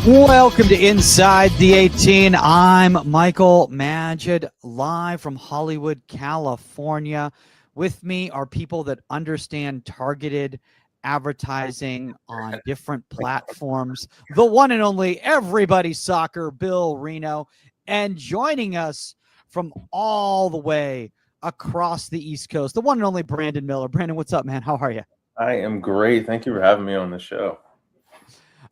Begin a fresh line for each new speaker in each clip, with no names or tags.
Welcome to Inside the 18. I'm Michael Magid, live from Hollywood, California. With me are people that understand targeted advertising on different platforms. The one and only Everybody Soccer, Bill Reno. And joining us from all the way across the East Coast, the one and only Brandon Miller. Brandon, what's up, man? How are you?
I am great. Thank you for having me on the show.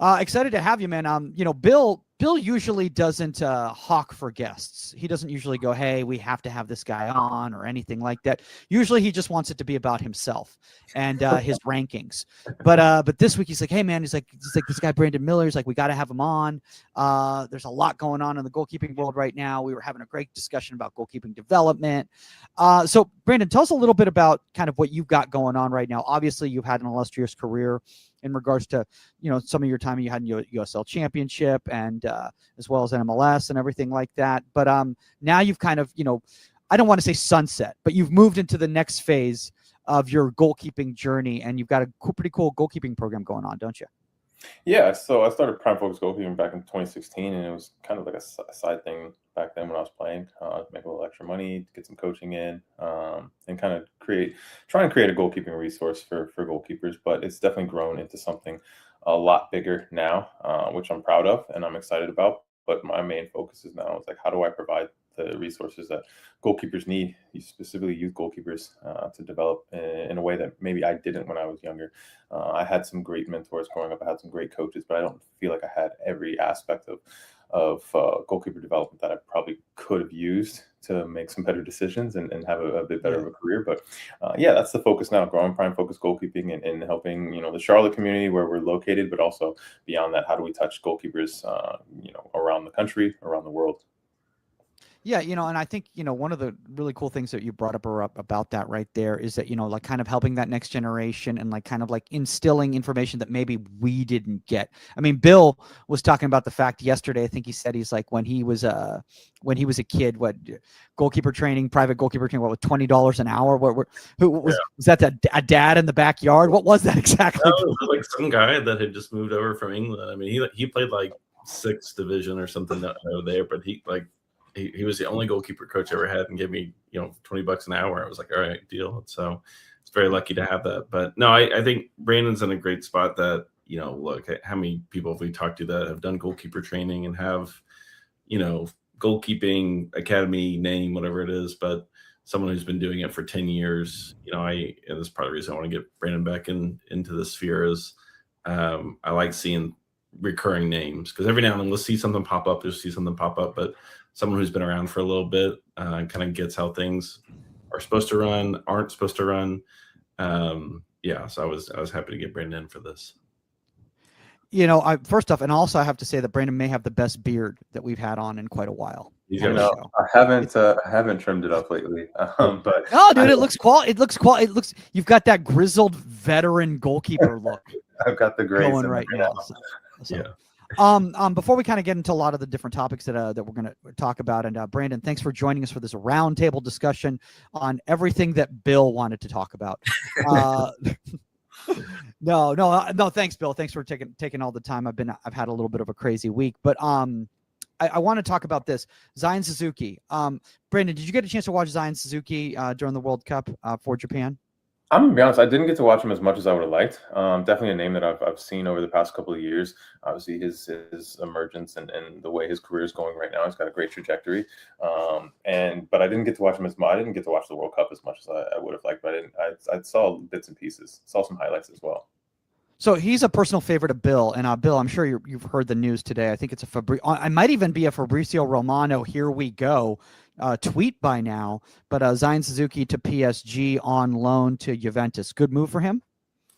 Excited to have you, man. Bill usually doesn't hawk for guests. He doesn't usually go, "Hey, we have to have this guy on," or anything like that. Usually, he just wants it to be about himself and his rankings. But this week, he's like, "Hey, man," he's like this guy Brandon Miller. He's like, "We got to have him on." There's a lot going on in the goalkeeping world right now. We were having a great discussion about goalkeeping development. So, Brandon, tell us a little bit about kind of what you've got going on right now. Obviously, you've had an illustrious career in regards to, some of your time you had in USL Championship and as well as MLS and everything like that. But now you've kind of, I don't want to say sunset, but you've moved into the next phase of your goalkeeping journey, and you've got a pretty cool goalkeeping program going on, don't you?
Yeah, so I started Prime Focus goalkeeping back in 2016, and it was kind of like a side thing back then when I was playing, make a little extra money, get some coaching in, and kind of try and create a goalkeeping resource for goalkeepers. But it's definitely grown into something a lot bigger now, which I'm proud of and I'm excited about. But my main focus is now is like, how do I provide the resources that goalkeepers need, specifically youth goalkeepers, to develop in a way that maybe I didn't when I was younger. I had some great mentors growing up. I had some great coaches, but I don't feel like I had every aspect of goalkeeper development that I probably could have used to make some better decisions and have a bit better of a career. But yeah, that's the focus now, growing Prime Focus goalkeeping and helping, the Charlotte community where we're located, but also beyond that, how do we touch goalkeepers, around the country, around the world.
Yeah, and I think, one of the really cool things that you brought up about that right there is that, like kind of helping that next generation and like kind of like instilling information that maybe we didn't get. I mean, Bill was talking about the fact yesterday, I think he said he's like when he was a kid, what goalkeeper training, private goalkeeper training, what was $20 an hour? Who was that a dad in the backyard? What was that exactly?
No, it was like some guy that had just moved over from England. I mean, he played like 6th division or something there, but he was the only goalkeeper coach I ever had and gave me, $20 an hour. I was like, all right, deal. So it's very lucky to have that. But no, I think Brandon's in a great spot that, look at how many people have we talked to that have done goalkeeper training and have, goalkeeping academy name, whatever it is, but someone who's been doing it for 10 years, and this is part of the reason I want to get Brandon back into the sphere is I like seeing recurring names because every now and then we'll see something pop up, but someone who's been around for a little bit kind of gets how things are supposed to run, aren't supposed to run. So I was happy to get Brandon in for this.
First off, and also I have to say that Brandon may have the best beard that we've had on in quite a while.
I haven't trimmed it up lately, but
dude, it looks you've got that grizzled veteran goalkeeper look.
I've got the grace
going right now. Before we kind of get into a lot of the different topics that we're going to talk about, and Brandon, thanks for joining us for this roundtable discussion on everything that Bill wanted to talk about. No, thanks, Bill. Thanks for taking all the time. I've had a little bit of a crazy week, but I want to talk about this. Zion Suzuki. Brandon, did you get a chance to watch Zion Suzuki during the World Cup for Japan?
I'm gonna be honest, I didn't get to watch him as much as I would have liked. Definitely a name that I've seen over the past couple of years. Obviously, his emergence and the way his career is going right now, he's got a great trajectory. But I didn't get to watch him as much. I didn't get to watch the World Cup as much as I would have liked. But I saw bits and pieces, saw some highlights as well.
So he's a personal favorite of Bill, and Bill, I'm sure you've heard the news today. I think it's I might even be a Fabrizio Romano. Here we go. Tweet by now, but Zion Suzuki to PSG on loan to Juventus. Good move for him.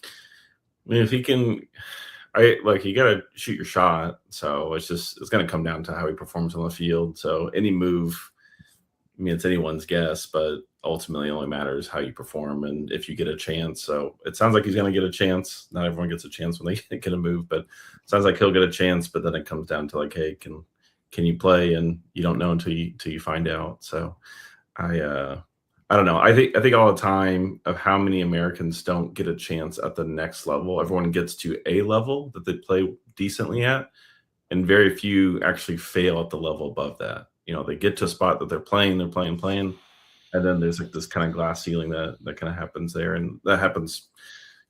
I mean, if he can, you got to shoot your shot. So it's going to come down to how he performs on the field. So any move, I mean, it's anyone's guess, but ultimately it only matters how you perform and if you get a chance. So it sounds like he's going to get a chance. Not everyone gets a chance when they get a move, but it sounds like he'll get a chance. But then it comes down to like, hey, can you play? And you don't know until you find out. So I don't know. I think all the time of how many Americans don't get a chance at the next level. Everyone gets to a level that they play decently at, and very few actually fail at the level above that. You know, they get to a spot that they're playing, and then there's like this kind of glass ceiling that kind of happens there, and that happens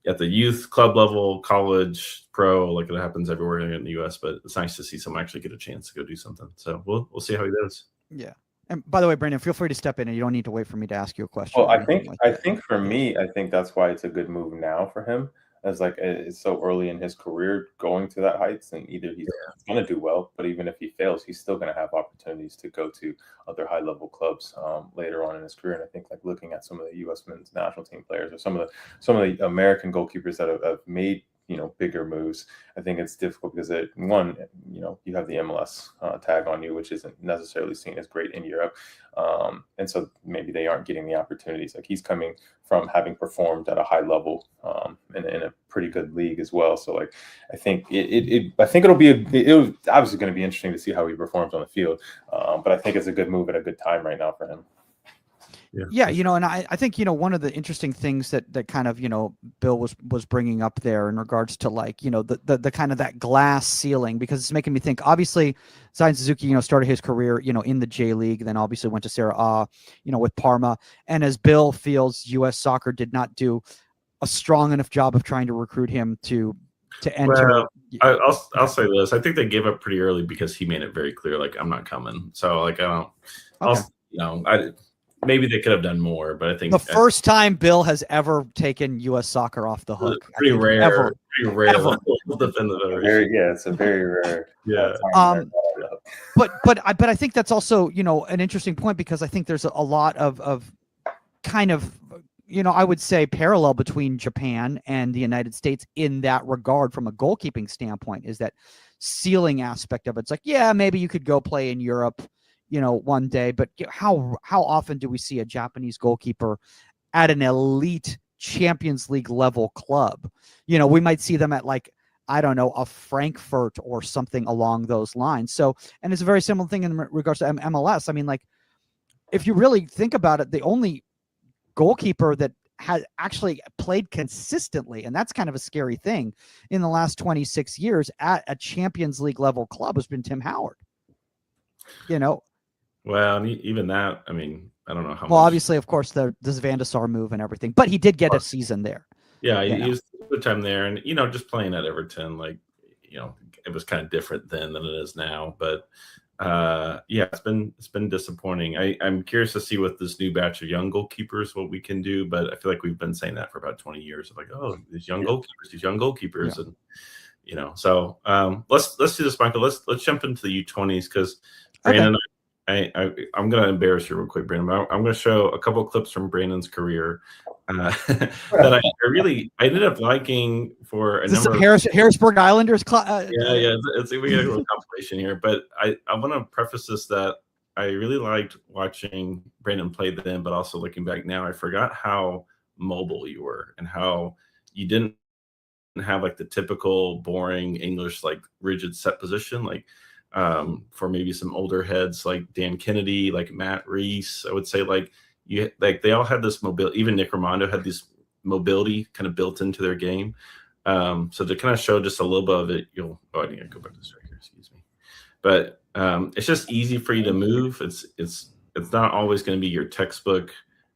at the youth club level, college, pro, like it happens everywhere in the U.S. But it's nice to see someone actually get a chance to go do something. So we'll see how he does.
Yeah. And by the way, Brandon, feel free to step in, and you don't need to wait for me to ask you a question.
Well,
or
I
anything
think
like
I
that.
think for me, I think that's why it's a good move now for him. As like it's so early in his career going to that heights, and either he's going to do well, but even if he fails, he's still going to have opportunities to go to other high level clubs later on in his career. And I think like looking at some of the U.S. men's national team players or some of the American goalkeepers that have made bigger moves, I think it's difficult because you have the MLS tag on you, which isn't necessarily seen as great in Europe, and so maybe they aren't getting the opportunities. Like he's coming from having performed at a high level in a pretty good league as well. So like I think it obviously going to be interesting to see how he performs on the field, but I think it's a good move at a good time right now for him.
Yeah, and I think, one of the interesting things that kind of, Bill was bringing up there in regards to like, the kind of that glass ceiling, because it's making me think, obviously Zion Suzuki, started his career, in the J League, then obviously went to Serie A, with Parma. And as Bill feels, US soccer did not do a strong enough job of trying to recruit him to enter.
Well, I'll say this. I think they gave up pretty early because he made it very clear, like, I'm not coming. So like, I don't, maybe they could have done more, but I think
the first time Bill has ever taken U.S. soccer off the hook.
Pretty rare.
Ever.
It's a very rare.
But I think that's also an interesting point, because I think there's a lot of kind of I would say parallel between Japan and the United States in that regard from a goalkeeping standpoint, is that ceiling aspect of it. It's like, yeah, maybe you could go play in Europe one day, but how often do we see a Japanese goalkeeper at an elite Champions League level club? We might see them at like, I don't know, a Frankfurt or something along those lines. So, and it's a very similar thing in regards to MLS. I mean, like, if you really think about it, the only goalkeeper that has actually played consistently, and that's kind of a scary thing, in the last 26 years at a Champions League level club has been Tim Howard.
Well, even that, I mean, I don't know how much.
Well, obviously, of course, this Van de Sar move and everything, but he did get a season there.
Yeah, he was a good time there, and just playing at Everton, like, it was kind of different then than it is now. But it's been disappointing. I'm curious to see with this new batch of young goalkeepers what we can do, but I feel like we've been saying that for about 20 years. Of like, oh, these young goalkeepers, and So let's do this, Michael. Let's jump into the U20s, because Brandon.
Okay.
I'm going to embarrass you real quick, Brandon. I'm going to show a couple of clips from Brandon's career that I ended up liking for a number of
Harrisburg Islanders.
We got a little compilation here, but I want to preface this that I really liked watching Brandon play then, but also looking back now, I forgot how mobile you were and how you didn't have like the typical boring English, like rigid set position, like for maybe some older heads like Dan Kennedy, like Matt Reese. I would say they all had this mobility. Even Nick Romando had this mobility kind of built into their game. So to kind of show just a little bit of it, I need to go back to this right here. Excuse me. But it's just easy for you to move. It's not always going to be your textbook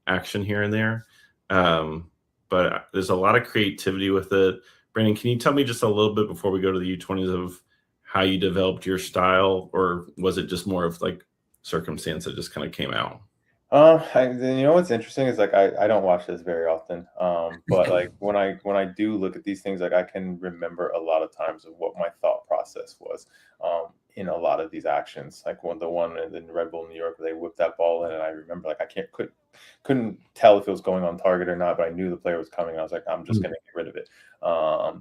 action here and there. But there's a lot of creativity with it. Brandon, can you tell me just a little bit before we go to the U20s of how you developed your style, or was it just more of like circumstance that just kind of came out?
What's interesting is like I don't watch this very often, but like when I do look at these things, like I can remember a lot of times of what my thought process was in a lot of these actions. Like the one in Red Bull New York, where they whipped that ball in, and I remember like I couldn't tell if it was going on target or not, but I knew the player was coming. And I was like, I'm just going to get rid of it.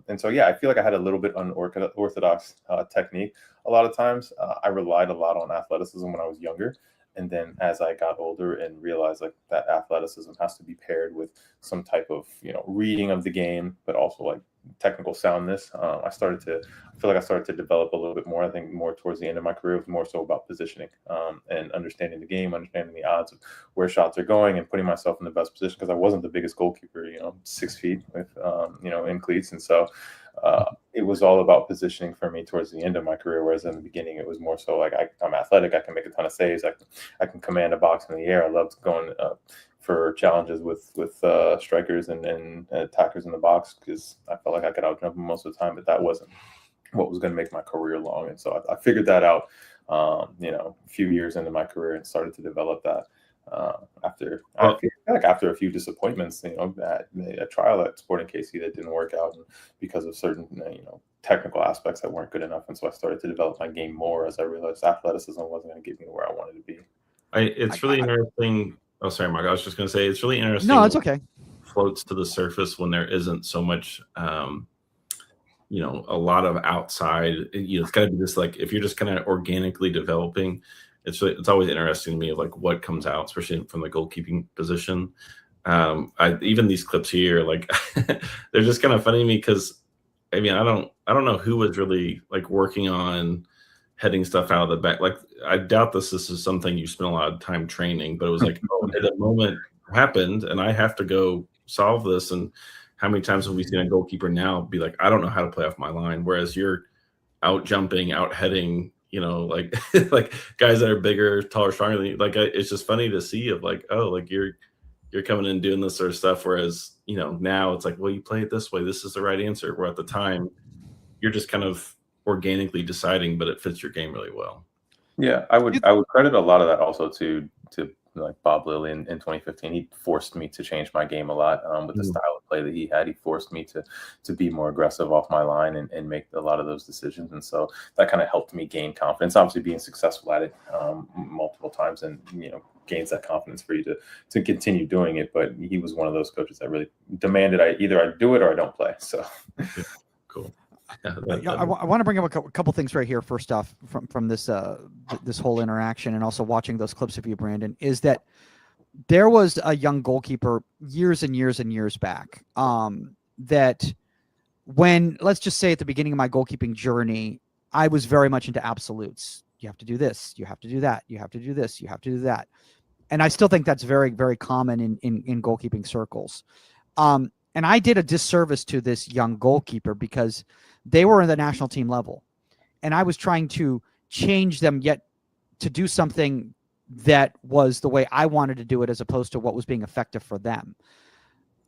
And so I feel like I had a little bit unorthodox technique. A lot of times, I relied a lot on athleticism when I was younger. And then as I got older and realized like that athleticism has to be paired with some type of, reading of the game, but also like technical soundness, I feel like I started to develop a little bit more. I think more towards the end of my career, it was more so about positioning and understanding the game, understanding the odds of where shots are going, and putting myself in the best position, because I wasn't the biggest goalkeeper, 6 feet with, in cleats. And so it was all about positioning for me towards the end of my career, whereas in the beginning it was more so like I'm athletic, I can make a ton of saves, I can command a box in the air. I loved going for challenges with strikers and attackers in the box because I felt like I could outjump them most of the time, but that wasn't what was going to make my career long. And so I figured that out, a few years into my career and started to develop that. After a few disappointments, at a trial at Sporting KC that didn't work out, and because of certain technical aspects that weren't good enough, and so I started to develop my game more as I realized athleticism wasn't going to get me where I wanted to be.
It's really interesting. Oh, sorry, Mark. I was just going to say it's really interesting.
No, it's okay.
Floats to the surface when there isn't so much, a lot of outside. It's got to be this, like, if you're just kind of organically developing. It's always interesting to me, like, what comes out, especially from the goalkeeping position. Even these clips here, like, they're just kind of funny to me because, I don't know who was really like working on heading stuff out of the back. Like, I doubt this is something you spent a lot of time training, but it was like, the moment happened and I have to go solve this. And how many times have we seen a goalkeeper now be like, I don't know how to play off my line, whereas you're out jumping, out heading. Like like guys that are bigger, taller, stronger than you. Like, it's just funny to see of like, oh, like you're coming in and doing this sort of stuff. Whereas, now it's like, well, you play it this way. This is the right answer. Where at the time, you're just kind of organically deciding, but it fits your game really well.
Yeah, I would credit a lot of that also to like Bob Lilly in 2015. He forced me to change my game a lot with the style of play that he had. He forced me to be more aggressive off my line and make a lot of those decisions. And so that kind of helped me gain confidence. Obviously, being successful at it multiple times and gains that confidence for you to continue doing it. But he was one of those coaches that really demanded I do it or I don't play. So
cool.
I want to bring up a couple things right here. First off, from this this whole interaction, and also watching those clips of you, Brandon, is that there was a young goalkeeper years and years and years back that when, let's just say at the beginning of my goalkeeping journey, I was very much into absolutes. You have to do this. You have to do that. You have to do this. You have to do that. And I still think that's very, very common in goalkeeping circles. And I did a disservice to this young goalkeeper because they were in the national team level, and I was trying to change them yet to do something that was the way I wanted to do it as opposed to what was being effective for them.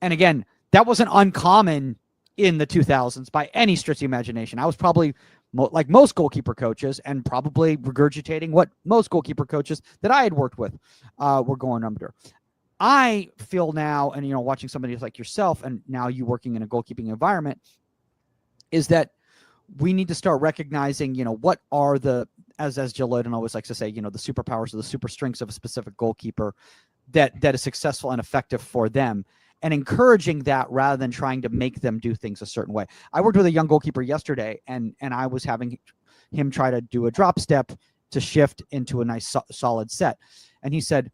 And again, that wasn't uncommon in the 2000s by any stretch of the imagination. I was probably like most goalkeeper coaches and probably regurgitating what most goalkeeper coaches that I had worked with were going under. I feel now, and watching somebody like yourself, and now you working in a goalkeeping environment, is that we need to start recognizing, what are the, as Jill Loden always likes to say, the superpowers or the super strengths of a specific goalkeeper that is successful and effective for them, and encouraging that rather than trying to make them do things a certain way. I worked with a young goalkeeper yesterday, and I was having him try to do a drop step to shift into a nice solid set, and he said,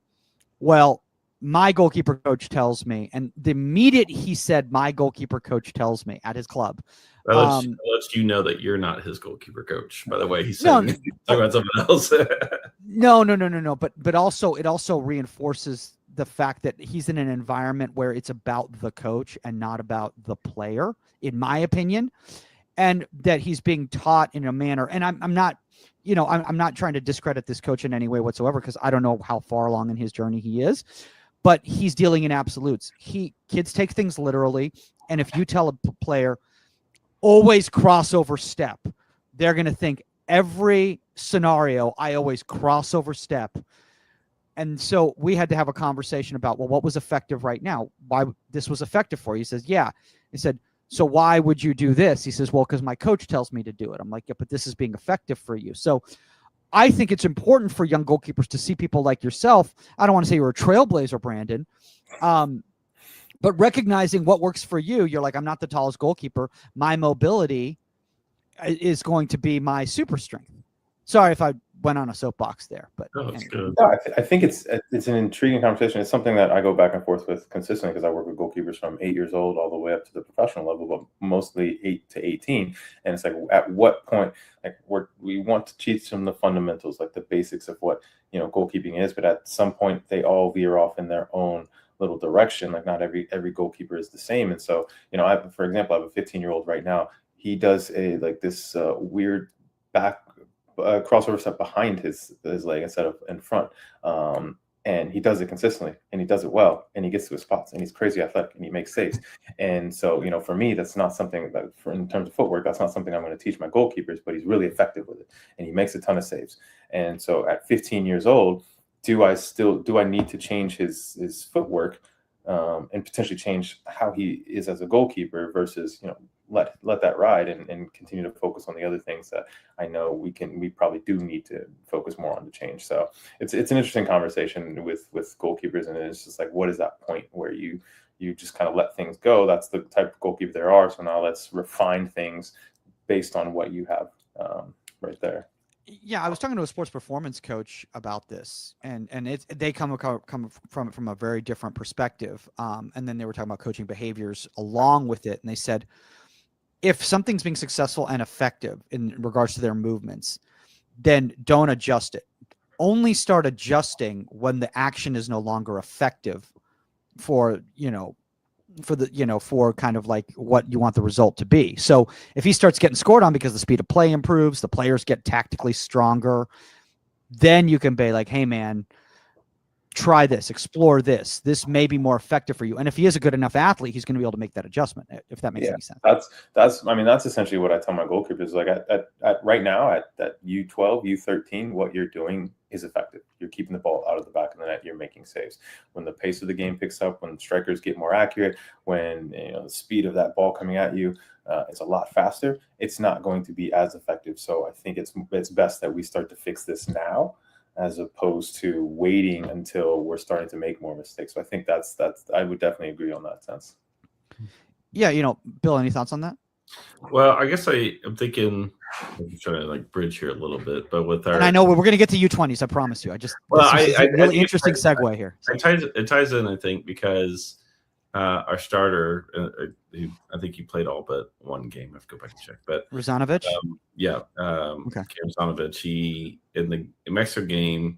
well, my goalkeeper coach tells me, and the minute he said, my goalkeeper coach tells me at his club.
That lets you know that you're not his goalkeeper coach, by the way. He's saying talk about something else.
No. But also, it also reinforces the fact that he's in an environment where it's about the coach and not about the player, in my opinion, and that he's being taught in a manner. And I'm not, I'm not trying to discredit this coach in any way whatsoever, because I don't know how far along in his journey he is. But he's dealing in absolutes. Kids take things literally, and if you tell a player always crossover step, they're going to think every scenario I always crossover step. And so we had to have a conversation about, well, what was effective right now? Why this was effective for you? He says, yeah. He said, so why would you do this? He says, well, because my coach tells me to do it. I'm like, yeah, but this is being effective for you. So I think it's important for young goalkeepers to see people like yourself. I don't want to say you're a trailblazer, Brandon, but recognizing what works for you. You're like, I'm not the tallest goalkeeper. My mobility is going to be my super strength. Sorry if I went on a soapbox there, but
anyway.
No, I think it's an intriguing conversation. It's something that I go back and forth with consistently because I work with goalkeepers from 8 years old all the way up to the professional level, but mostly 8 to 18. And it's like, at what point, like, we want to teach them the fundamentals, like the basics of what goalkeeping is, but at some point they all veer off in their own little direction. Like, not every goalkeeper is the same. And so, for example, I have a 15-year-old right now. he does a like this weird back crossover step behind his leg instead of in front. And he does it consistently, and he does it well, and he gets to his spots, and he's crazy athletic, and he makes saves. And so, you know, for me, that's not something that, in terms of footwork, that's not something I'm going to teach my goalkeepers. But he's really effective with it, and he makes a ton of saves. And so, at 15 years old, do I need to change his footwork and potentially change how he is as a goalkeeper versus, you know, let that ride and continue to focus on the other things that I know we probably do need to focus more on to change. So it's an interesting conversation with goalkeepers, and it's just like, what is that point where you just kind of let things go? That's the type of goalkeeper there are. So now let's refine things based on what you have right there.
Yeah, I was talking to a sports performance coach about this, and they come from a very different perspective. And then they were talking about coaching behaviors along with it, and they said, if something's being successful and effective in regards to their movements, then don't adjust it. Only start adjusting when the action is no longer effective for kind of like what you want the result to be. So if he starts getting scored on because the speed of play improves, the players get tactically stronger, then you can be like, hey man, try this, explore this. This may be more effective for you. And if he is a good enough athlete, he's going to be able to make that adjustment, if that makes any sense.
That's essentially what I tell my goalkeepers. Like at right now at U12, U13, what you're doing is effective. You're keeping the ball out of the back of the net. You're making saves. When the pace of the game picks up, when strikers get more accurate, when the speed of that ball coming at you is a lot faster, it's not going to be as effective. So I think it's best that we start to fix this now, as opposed to waiting until we're starting to make more mistakes. So I think that's I would definitely agree on that sense.
Yeah, Bill, any thoughts on that?
Well, I guess I'm thinking, I'm trying to like bridge here a little bit, but with our,
and I know we're going to get to U20s, I promise you. This is a really interesting segue here.
It ties in, I think, because our starter, I think he played all but one game. I have to go back and check. But
Razanovic?
Okay. Razanovic, he in the Mexico game,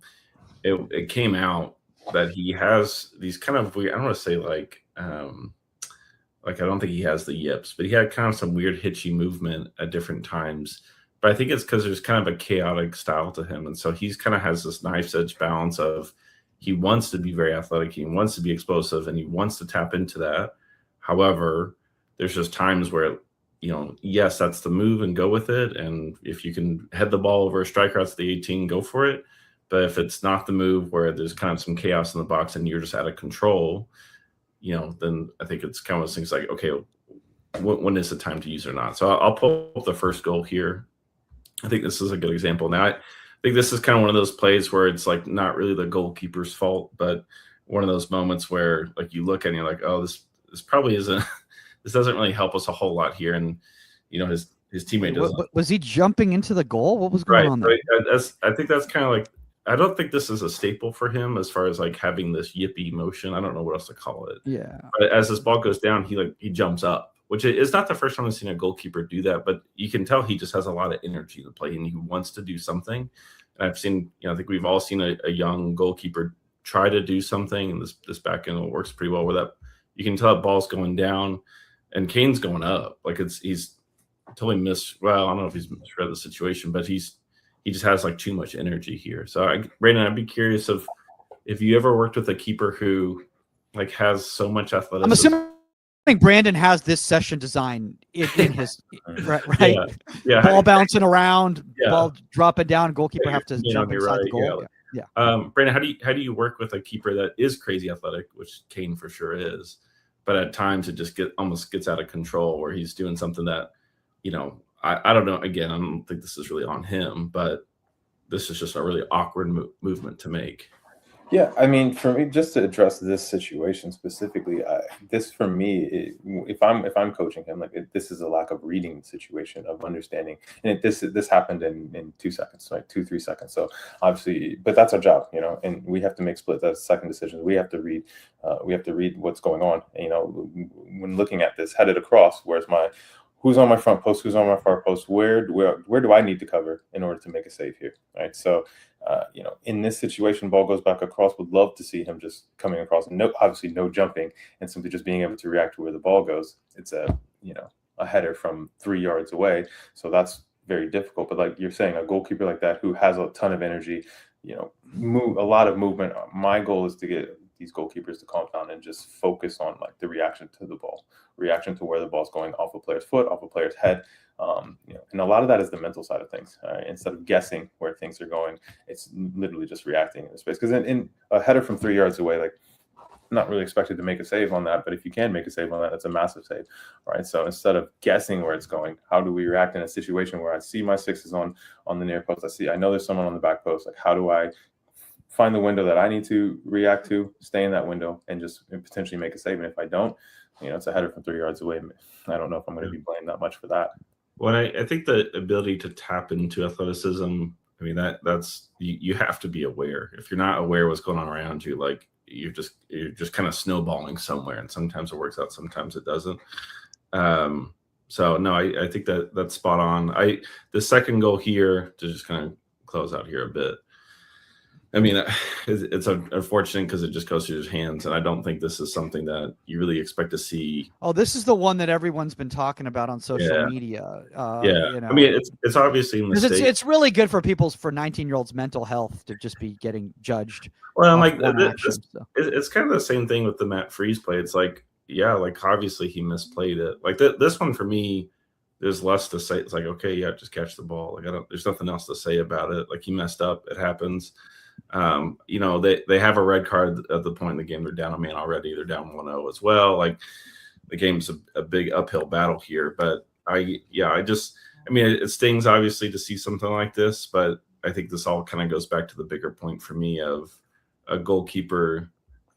it came out that he has these kind of weird, I don't want to say like I don't think he has the yips, but he had kind of some weird hitchy movement at different times. But I think it's because there's kind of a chaotic style to him. And so he's kind of has this knife's edge balance of he wants to be very athletic, he wants to be explosive, and he wants to tap into that. However, there's just times where, yes, that's the move and go with it. And if you can head the ball over a striker out to the 18, go for it. But if it's not the move where there's kind of some chaos in the box and you're just out of control, then I think it's kind of those things like, okay, when is the time to use it or not? So I'll pull up the first goal here. I think this is a good example. Now, I think this is kind of one of those plays where it's like not really the goalkeeper's fault, but one of those moments where like you look at it and you're like, oh, this probably isn't, this doesn't really help us a whole lot here. And, his teammate doesn't.
Was he jumping into the goal? What was going on there?
Right. I think that's kind of like, I don't think this is a staple for him as far as like having this yippy motion. I don't know what else to call it.
Yeah.
But as this ball goes down, he jumps up, which is not the first time I've seen a goalkeeper do that, but you can tell he just has a lot of energy to play and he wants to do something. And I've seen, I think we've all seen a young goalkeeper try to do something, and this back end works pretty well where that you can tell that ball's going down and Kane's going up. Like he's totally I don't know if he's misread the situation, but he just has like too much energy here. So Brandon, I'd be curious if you ever worked with a keeper who like has so much athleticism.
I'm assuming Brandon has this session design in his right.
Yeah.
Ball bouncing around, ball dropping down, goalkeeper have to jump inside the goal. Yeah.
Brandon, how do you work with a keeper that is crazy athletic, which Kane for sure is, but at times it just almost gets out of control where he's doing something that, I don't know. Again, I don't think this is really on him, but this is just a really awkward movement to make.
Yeah, I mean, for me, just to address this situation specifically, this for me, if I'm coaching him, this is a lack of reading situation, of understanding, and this happened in 2 seconds, like 2-3 seconds. So obviously, but that's our job, and we have to make second decisions. We have to read what's going on. When looking at this, headed across, who's on my front post, who's on my far post, where do I need to cover in order to make a save here, right? So, in this situation, ball goes back across. Would love to see him just coming across, and obviously no jumping, and simply just being able to react to where the ball goes. It's a header from 3 yards away. So that's very difficult. But like you're saying, a goalkeeper like that who has a ton of energy, move a lot of movement. My goal is to get these goalkeepers to calm down and just focus on like the reaction to the ball, reaction to where the ball's going off a player's foot, off a player's head. And a lot of that is the mental side of things. Instead of guessing where things are going, it's literally just reacting in the space. Because in a header from 3 yards away, like, not really expected to make a save on that, but if you can make a save on that, that's a massive save, right? So instead of guessing where it's going, how do we react in a situation where I see my sixes on the near post? I know there's someone on the back post. Like, how do I find the window that I need to react to, stay in that window, and just potentially make a save? And if I don't, it's a header from 3 yards away. I don't know if I'm going to be blamed that much for that.
Well, I think the ability to tap into athleticism, I mean, that's you have to be aware. If you're not aware what's going on around you, like, you're just kind of snowballing somewhere, and sometimes it works out, sometimes it doesn't. So no, I think that's spot on. The second goal here, to just kind of close out here a bit, I mean, it's unfortunate because it just goes through his hands, and I don't think this is something that you really expect to see.
Oh, this is the one that everyone's been talking about on social media.
I mean, it's obviously a mistake.
It's really good for 19-year-olds' mental health to just be getting judged.
Well, like it's kind of the same thing with the Matt Freeze play. It's like, yeah, like obviously he misplayed it. Like this one for me, there's less to say. It's like, okay, yeah, just catch the ball. Like there's nothing else to say about it. Like, he messed up. It happens. They have a red card at the point in the game. They're down a man already. They're down 1-0 as well. Like, the game's a big uphill battle here. But it stings obviously to see something like this, but I think this all kind of goes back to the bigger point for me of a goalkeeper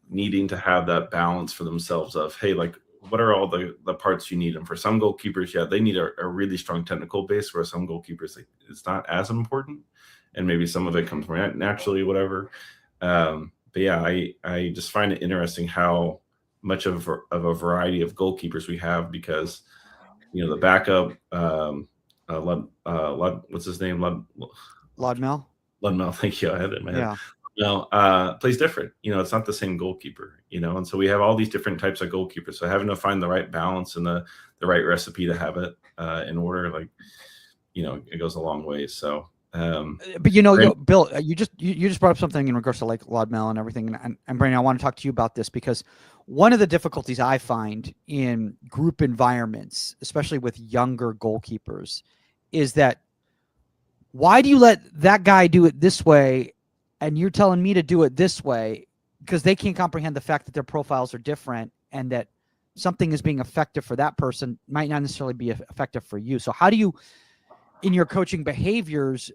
needing to have that balance for themselves of, hey, like, what are all the parts you need? And for some goalkeepers, yeah, they need a really strong technical base, where some goalkeepers, like, it's not as important. And maybe some of it comes naturally, whatever. But yeah, I just find it interesting how much of a variety of goalkeepers we have, because, the backup, what's his name?
Lodmel.
Ludmel, thank you. I had it in my head. Yeah. Plays different. It's not the same goalkeeper, and so we have all these different types of goalkeepers. So having to find the right balance and the right recipe to have it in order, like, it goes a long way. So,
but Bill, you just brought up something in regards to like Lodmel and everything, and Brandon, I want to talk to you about this, because one of the difficulties I find in group environments, especially with younger goalkeepers, is that why do you let that guy do it this way and you're telling me to do it this way? Because they can't comprehend the fact that their profiles are different, and that something is being effective for that person might not necessarily be effective for you. So how do you, in your coaching behaviors,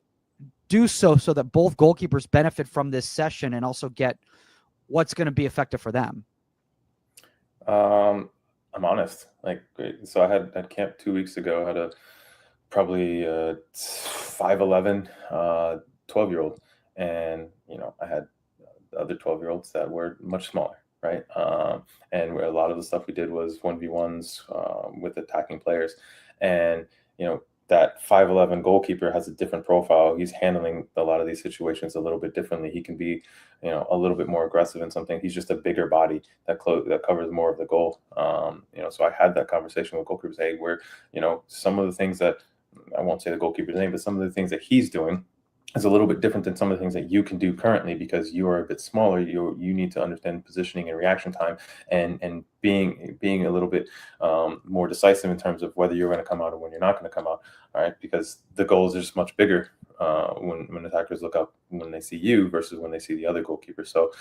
do so that both goalkeepers benefit from this session and also get what's going to be effective for them?
I'm honest. So I had camp 2 weeks ago. I had a probably 5'11", 12-year-old, and I had other 12-year-olds that were much smaller, right? And a lot of the stuff we did was 1v1s with attacking players, and that 5'11" goalkeeper has a different profile. He's handling a lot of these situations a little bit differently. He can be, a little bit more aggressive in something. He's just a bigger body that covers more of the goal. So I had that conversation with goalkeepers. Hey, some of the things that, I won't say the goalkeeper's name, but some of the things that he's doing is a little bit different than some of the things that you can do currently, because you are a bit smaller. You need to understand positioning and reaction time, and being a little bit more decisive in terms of whether you're going to come out or when you're not going to come out. All right, because the goals are just much bigger when attackers look up when they see you versus when they see the other goalkeeper. So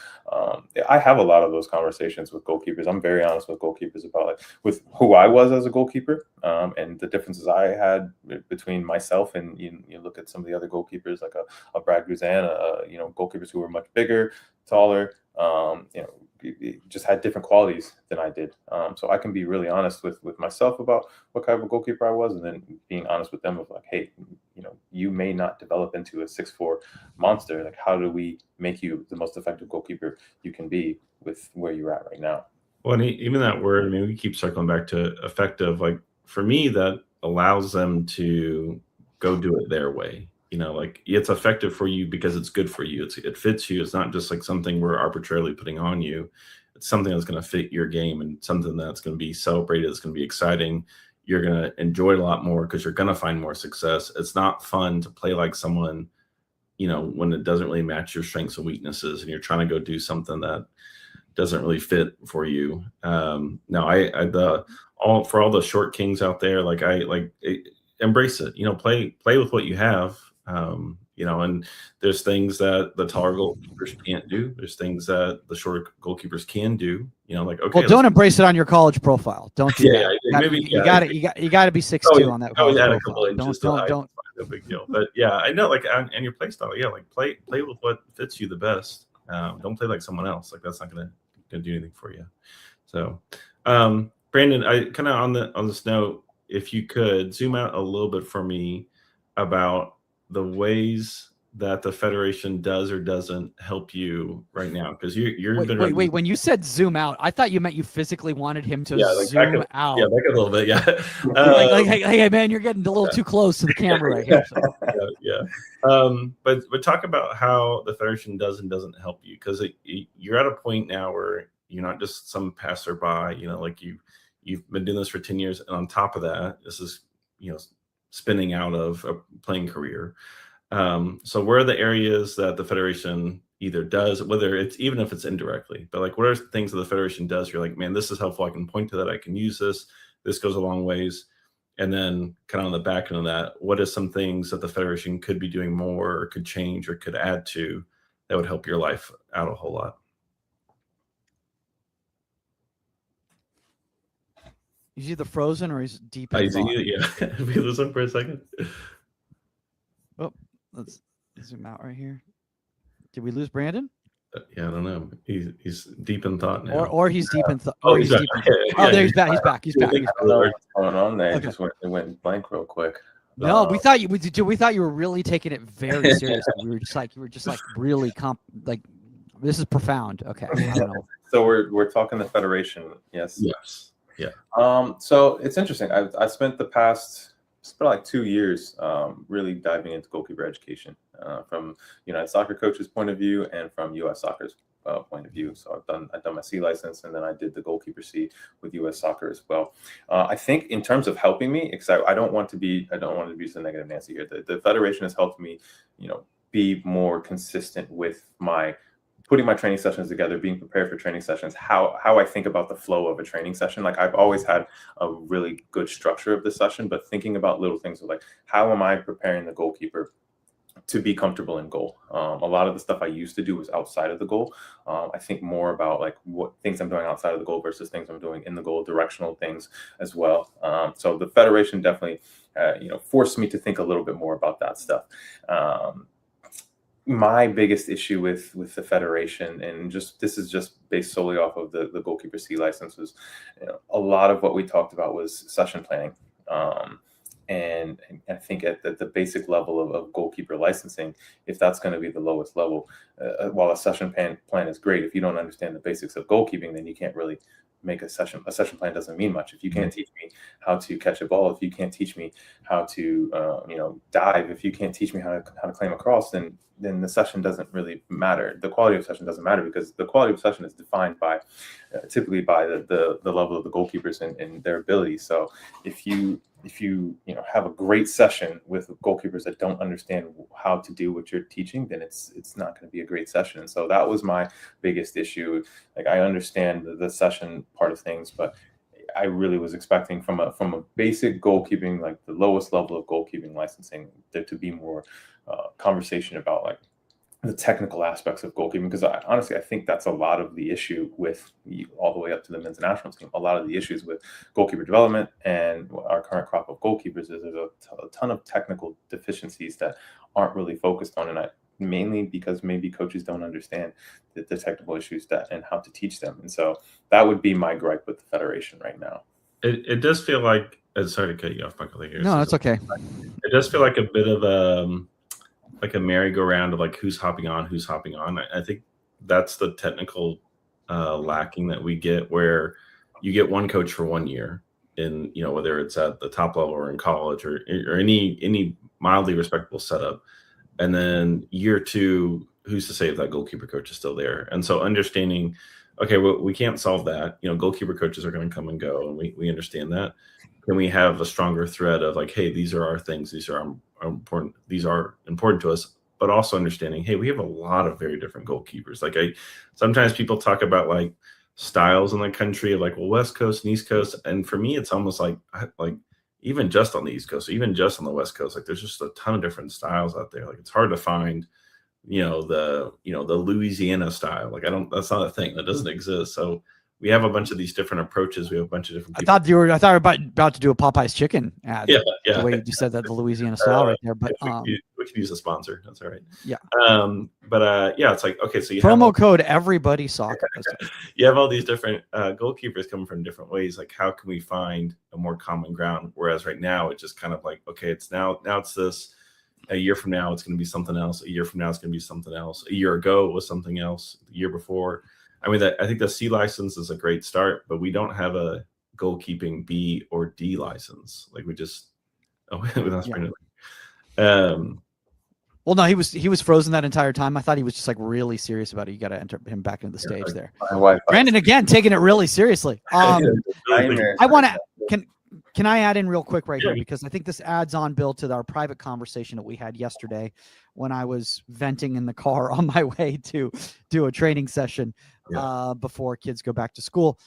I have a lot of those conversations with goalkeepers. I'm very honest with goalkeepers about with who I was as a goalkeeper, and the differences I had between myself and you look at some of the other goalkeepers like a Brad Guzan, goalkeepers who were much bigger, taller, just had different qualities than I did. So I can be really honest with myself about what kind of a goalkeeper I was, and then being honest with them of like, hey, you may not develop into a 6'4" monster. Like, how do we make you the most effective goalkeeper you can be with where you're at right now?
Well, and even that word, I mean, we keep circling back to effective. Like, for me, that allows them to go do it their way. Like, it's effective for you because it's good for you. It fits you. It's not just like something we're arbitrarily putting on you. It's something that's going to fit your game and something that's going to be celebrated. It's going to be exciting. you're going to enjoy it a lot more because you're going to find more success. It's not fun to play like someone, when it doesn't really match your strengths and weaknesses, and you're trying to go do something that doesn't really fit for you. No, for all the short kings out there, embrace it. Play with what you have. And there's things that the taller goalkeepers can't do. There's things that the short goalkeepers can do. Okay.
Well, don't embrace it on your college profile. Don't do that.
You
got to be 6'2" on that college profile. Don't.
No big deal. But yeah, I know. And your play style. Yeah, play with what fits you the best. Don't play like someone else. That's not gonna do anything for you. So, Brandon, I kind of on this note, if you could zoom out a little bit for me about the ways that the Federation does or doesn't help you right now, because you're
wait. When you said zoom out, I thought you meant you physically wanted him to zoom out.
Yeah, back a little bit. Yeah.
Hey, man, you're getting a little too close to the camera right here. So.
Yeah. But talk about how the Federation does and doesn't help you, because you're at a point now where you're not just some passerby. You've been doing this for 10 years, and on top of that, this is spinning out of a playing career. So where are the areas that the Federation either does, whether it's even if it's indirectly, but what are things that the Federation does? You're like, man, this is helpful. I can point to that. I can use this. This goes a long ways. And then kind of on the back end of that, what are some things that the Federation could be doing more or could change or could add to that would help your life out a whole lot?
Is he either frozen or he's deep in thought?
Yeah. We lose him for a second.
Oh, let's zoom out right here. Did we lose Brandon?
Yeah, I don't know. He's deep in thought now.
Or he's deep in thought.
Oh, he's back.
There he's back. He's back. He's back.
What's going on there? Okay. It went blank real quick.
No, we thought you were really taking it very seriously. You were just like really this is profound. Okay. I don't know.
So we're talking the Federation. Yes.
Yeah.
So it's interesting. I spent the past like 2 years really diving into goalkeeper education from United Soccer coach's point of view and from US Soccer's point of view. So I've done my C license, and then I did the goalkeeper C with US Soccer as well. I think in terms of helping me, because I don't want to be the negative Nancy here. The Federation has helped me, be more consistent with putting my training sessions together, being prepared for training sessions, how I think about the flow of a training session. I've always had a really good structure of the session, but thinking about little things of how am I preparing the goalkeeper to be comfortable in goal? A lot of the stuff I used to do was outside of the goal. I think more about what things I'm doing outside of the goal versus things I'm doing in the goal, directional things as well. So the Federation definitely, forced me to think a little bit more about that stuff. My biggest issue with the Federation, and this is just based solely off of the goalkeeper C license, was a lot of what we talked about was session planning. And I think at the basic level of goalkeeper licensing, if that's going to be the lowest level, while a session plan is great, if you don't understand the basics of goalkeeping, then you can't really make a session plan doesn't mean much. If you can't teach me how to catch a ball, if you can't teach me how to dive, if you can't teach me how to claim a cross, then the session doesn't really matter. The quality of session doesn't matter, because the quality of session is defined by typically by the level of the goalkeepers and their ability. So if you have a great session with goalkeepers that don't understand how to do what you're teaching, then it's not going to be a great session. And so that was my biggest issue. I understand the session part of things, but I really was expecting from a basic goalkeeping, the lowest level of goalkeeping licensing, there to be more conversation about the technical aspects of goalkeeping, because honestly, I think that's a lot of the issue with all the way up to the men's national team. A lot of the issues with goalkeeper development and our current crop of goalkeepers is there's a ton of technical deficiencies that aren't really focused on, and mainly because maybe coaches don't understand the technical issues and how to teach them. And so that would be my gripe with the Federation right now.
It does feel like, sorry to cut you off, Michael.
No, that's okay.
It does feel like a bit of a merry-go-round of who's hopping on. I think that's the technical lacking that we get, where you get one coach for 1 year, in whether it's at the top level or in college or any mildly respectable setup, and then year two, who's to say if that goalkeeper coach is still there? And so understanding, okay, well, we can't solve that. Goalkeeper coaches are going to come and go, and we understand that. can we have a stronger thread of like, hey, these are our things, these are important, these are important to us, but also understanding, hey, we have a lot of very different goalkeepers. Like sometimes people talk about like styles in the country, like, well, West Coast and East Coast, and for me, it's almost like even just on the East Coast, even just on the West Coast, like there's just a ton of different styles out there. Like it's hard to find, the Louisiana style. Like that's not a thing, that doesn't exist. So we have a bunch of these different approaches. We have a bunch of different people.
I thought you were about to do a Popeye's chicken ad.
Yeah.
The way you said that, the Louisiana style right there. But
we could use a sponsor. That's all right.
Yeah.
It's like, okay, so you
promo code everybody soccer.
You have all these different goalkeepers coming from different ways. Like, how can we find a more common ground? Whereas right now, it's just kind of like, okay, it's now it's this. A year from now, it's going to be something else. A year from now, it's going to be something else. A year ago, it was something else. The year before, I mean, I think the C license is a great start, but we don't have a goalkeeping B or D license. Like we just,
well, no, he was frozen that entire time. I thought he was just like really serious about it. You got to enter him back into the stage there. Brandon again taking it really seriously. I want to can I add in real quick right here, because I think this adds on, Bill, to our private conversation that we had yesterday when I was venting in the car on my way to do a training session before kids go back to school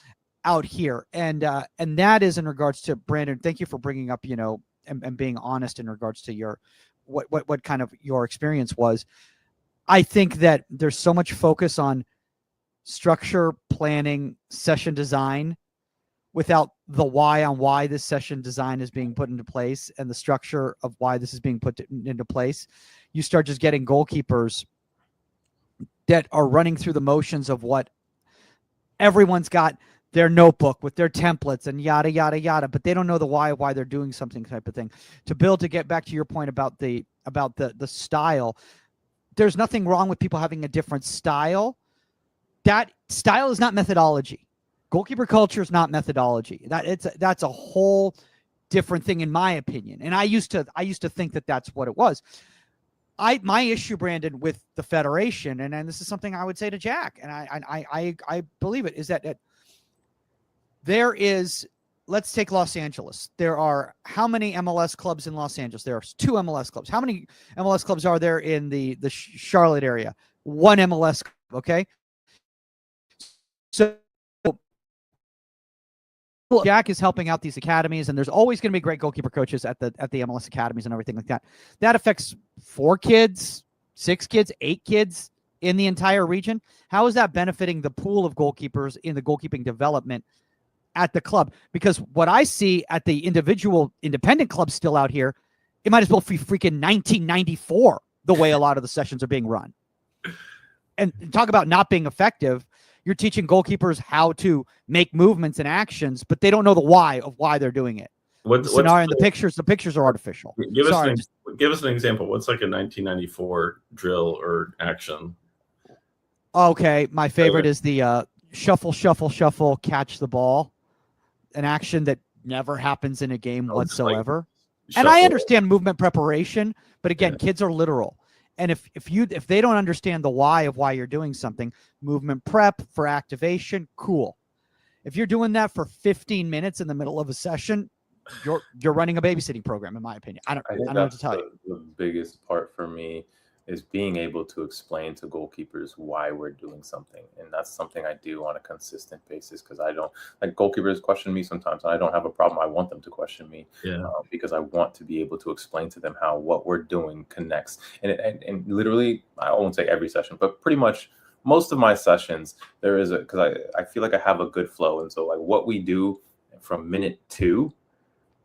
out here, and that is in regards to Brandon. Thank you for bringing up, and being honest in regards to your what kind of your experience was. I think that there's so much focus on structure, planning, session design, without the why this session design is being put into place and the structure of why this is being put into place. You start just getting goalkeepers that are running through the motions of what everyone's got their notebook with their templates and yada, yada, yada, but they don't know the why they're doing something type of thing. To get back to your point about the style, there's nothing wrong with people having a different style. That style is not methodology. Goalkeeper culture is not methodology. That's a whole different thing, in my opinion. And I used to think that that's what it was. My issue, Brandon, with the federation, and this is something I would say to Jack, and I believe it, is that there is. Let's take Los Angeles. There are how many MLS clubs in Los Angeles? There are 2 MLS clubs. How many MLS clubs are there in the Charlotte area? 1 MLS club, okay? So Jack is helping out these academies, and there's always going to be great goalkeeper coaches at the MLS academies and everything like that. That affects 4 kids, 6 kids, 8 kids in the entire region. How is that benefiting the pool of goalkeepers in the goalkeeping development at the club? Because what I see at the individual independent clubs still out here, it might as well be freaking 1994 the way a lot of the sessions are being run. And talk about not being effective. You're teaching goalkeepers how to make movements and actions, but they don't know the why of why they're doing it. The pictures are artificial.
Give us an example. What's like a 1994 drill or action?
Okay, my favorite is the shuffle, shuffle, shuffle, catch the ball. An action that never happens in a game whatsoever. And I understand movement preparation, but again, kids are literal. And if they don't understand the why of why you're doing something, movement prep for activation, cool. If you're doing that for 15 minutes in the middle of a session, you're running a babysitting program, in my opinion. I don't know what to tell you.
The biggest part for me is being able to explain to goalkeepers why we're doing something. And that's something I do on a consistent basis, because I don't like goalkeepers question me sometimes, and I don't have a problem. I want them to question me because I want to be able to explain to them how what we're doing connects. And literally, I won't say every session, but pretty much most of my sessions, there is because I feel like I have a good flow. And so like what we do from minute 2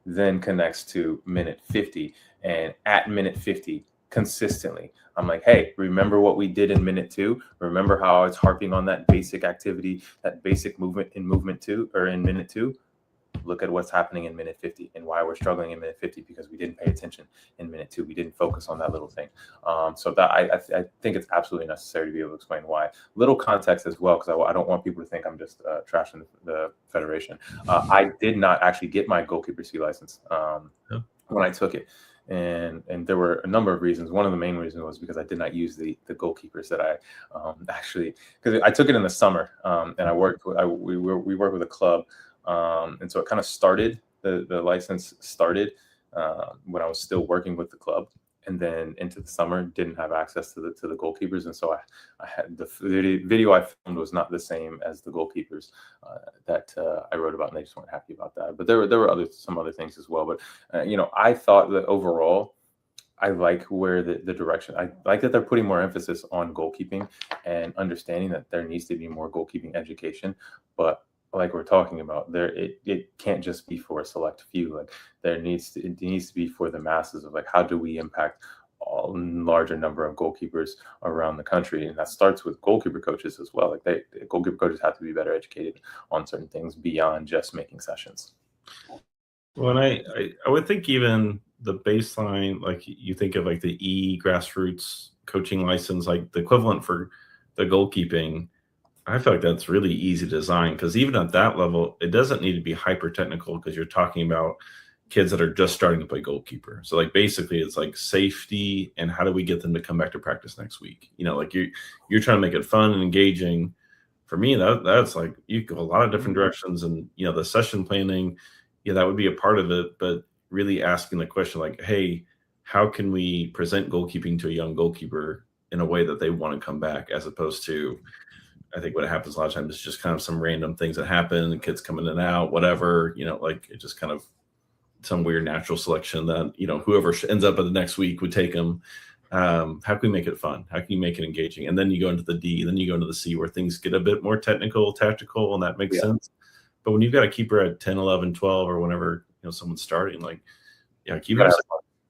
then connects to minute 50, and at minute 50, consistently, I'm like, hey, remember what we did in minute 2? Remember how I was harping on that basic activity, that basic movement in minute 2? Look at what's happening in minute 50 and why we're struggling in minute 50, because we didn't pay attention in minute 2. We didn't focus on that little thing. So that I think it's absolutely necessary to be able to explain why. Little context as well, because I don't want people to think I'm just trashing the federation. I did not actually get my goalkeeper C license when I took it. And there were a number of reasons. One of the main reasons was because I did not use the goalkeepers that I actually, because I took it in the summer, and we worked with a club, and so it kind of started the license started when I was still working with the club, and then into the summer didn't have access to the goalkeepers, and so I had the video I filmed was not the same as the goalkeepers that I wrote about, and they just weren't happy about that. But there were some other things as well. But I thought that overall, I like where the direction. I like that they're putting more emphasis on goalkeeping and understanding that there needs to be more goalkeeping education. But like we're talking about, it can't just be for a select few. Like it needs to be for the masses of like, how do we impact a larger number of goalkeepers around the country? And that starts with goalkeeper coaches as well. Like goalkeeper coaches have to be better educated on certain things beyond just making sessions.
Well, and I would think even the baseline, like you think of like the grassroots coaching license, like the equivalent for the goalkeeping, I feel like that's really easy to design, because even at that level, it doesn't need to be hyper technical, because you're talking about kids that are just starting to play goalkeeper. So like basically it's like safety and how do we get them to come back to practice next week? Like you're trying to make it fun and engaging. For me, that's like you go a lot of different directions, and the session planning, that would be a part of it, but really asking the question like, hey, how can we present goalkeeping to a young goalkeeper in a way that they want to come back, as opposed to, I think what happens a lot of times is just kind of some random things that happen, kids coming in and out, whatever, like it just kind of some weird natural selection that, whoever ends up at the next week would take them. How can we make it fun? How can you make it engaging? And then you go into the D, then you go into the C, where things get a bit more technical, tactical, and that makes sense. But when you've got a keeper at 10, 11, 12, or whenever, someone's starting, like, keep it,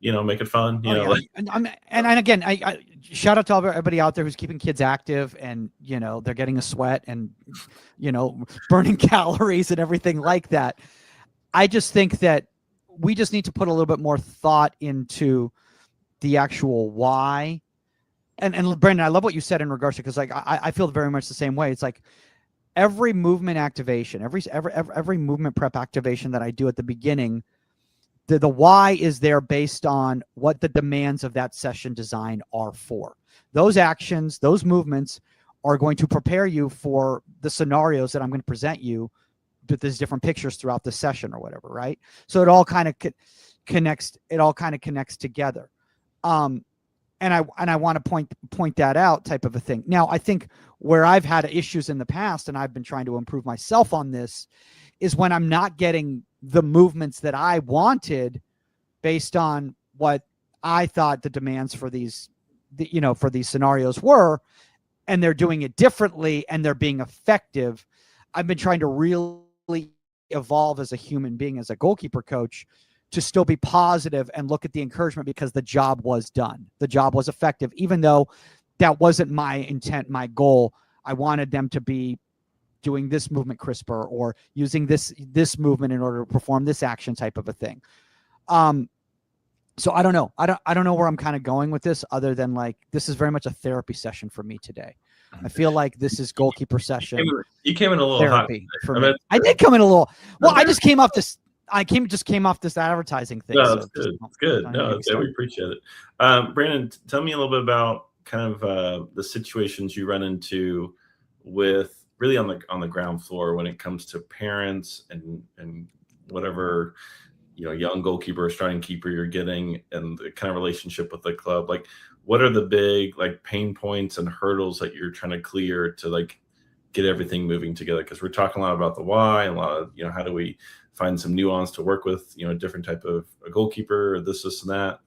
make it fun.
And again, I shout out to everybody out there who's keeping kids active, and, they're getting a sweat and, burning calories and everything like that. I just think that we just need to put a little bit more thought into the actual why. And Brandon, I love what you said in regards to, because like I feel very much the same way. It's like every movement activation, every movement prep activation that I do at the beginning, the why is there based on what the demands of that session design are for. Those actions, those movements are going to prepare you for the scenarios that I'm going to present you with these different pictures throughout the session or whatever, right? So it all kind of connects. It all kind of connects together. And I want to point that out, type of a thing. Now, I think where I've had issues in the past, and I've been trying to improve myself on this, is when I'm not getting the movements that I wanted based on what I thought the demands for these scenarios were, and they're doing it differently and they're being effective. I've been trying to really evolve as a human being, as a goalkeeper coach, to still be positive and look at the encouragement, because the job was done. The job was effective, even though that wasn't my intent, my goal. I wanted them to be doing this movement crisper, or using this movement in order to perform this action, type of a thing. So I don't know. I don't know where I'm kind of going with this, other than like, this is very much a therapy session for me today. I feel like this is goalkeeper session.
You came in a little
therapy
hot
for me. I did come in a little. Well, I just came off this. Just came off this advertising thing.
No, it's good. It's good. No, we appreciate it. Brandon, tell me a little bit about kind of the situations you run into with really on the ground floor when it comes to parents and whatever, young goalkeeper or starting keeper you're getting, and the kind of relationship with the club. Like, what are the big like pain points and hurdles that you're trying to clear to like get everything moving together? Because we're talking a lot about the why, and a lot of, how do we find some nuance to work with, a different type of a goalkeeper, or this and that.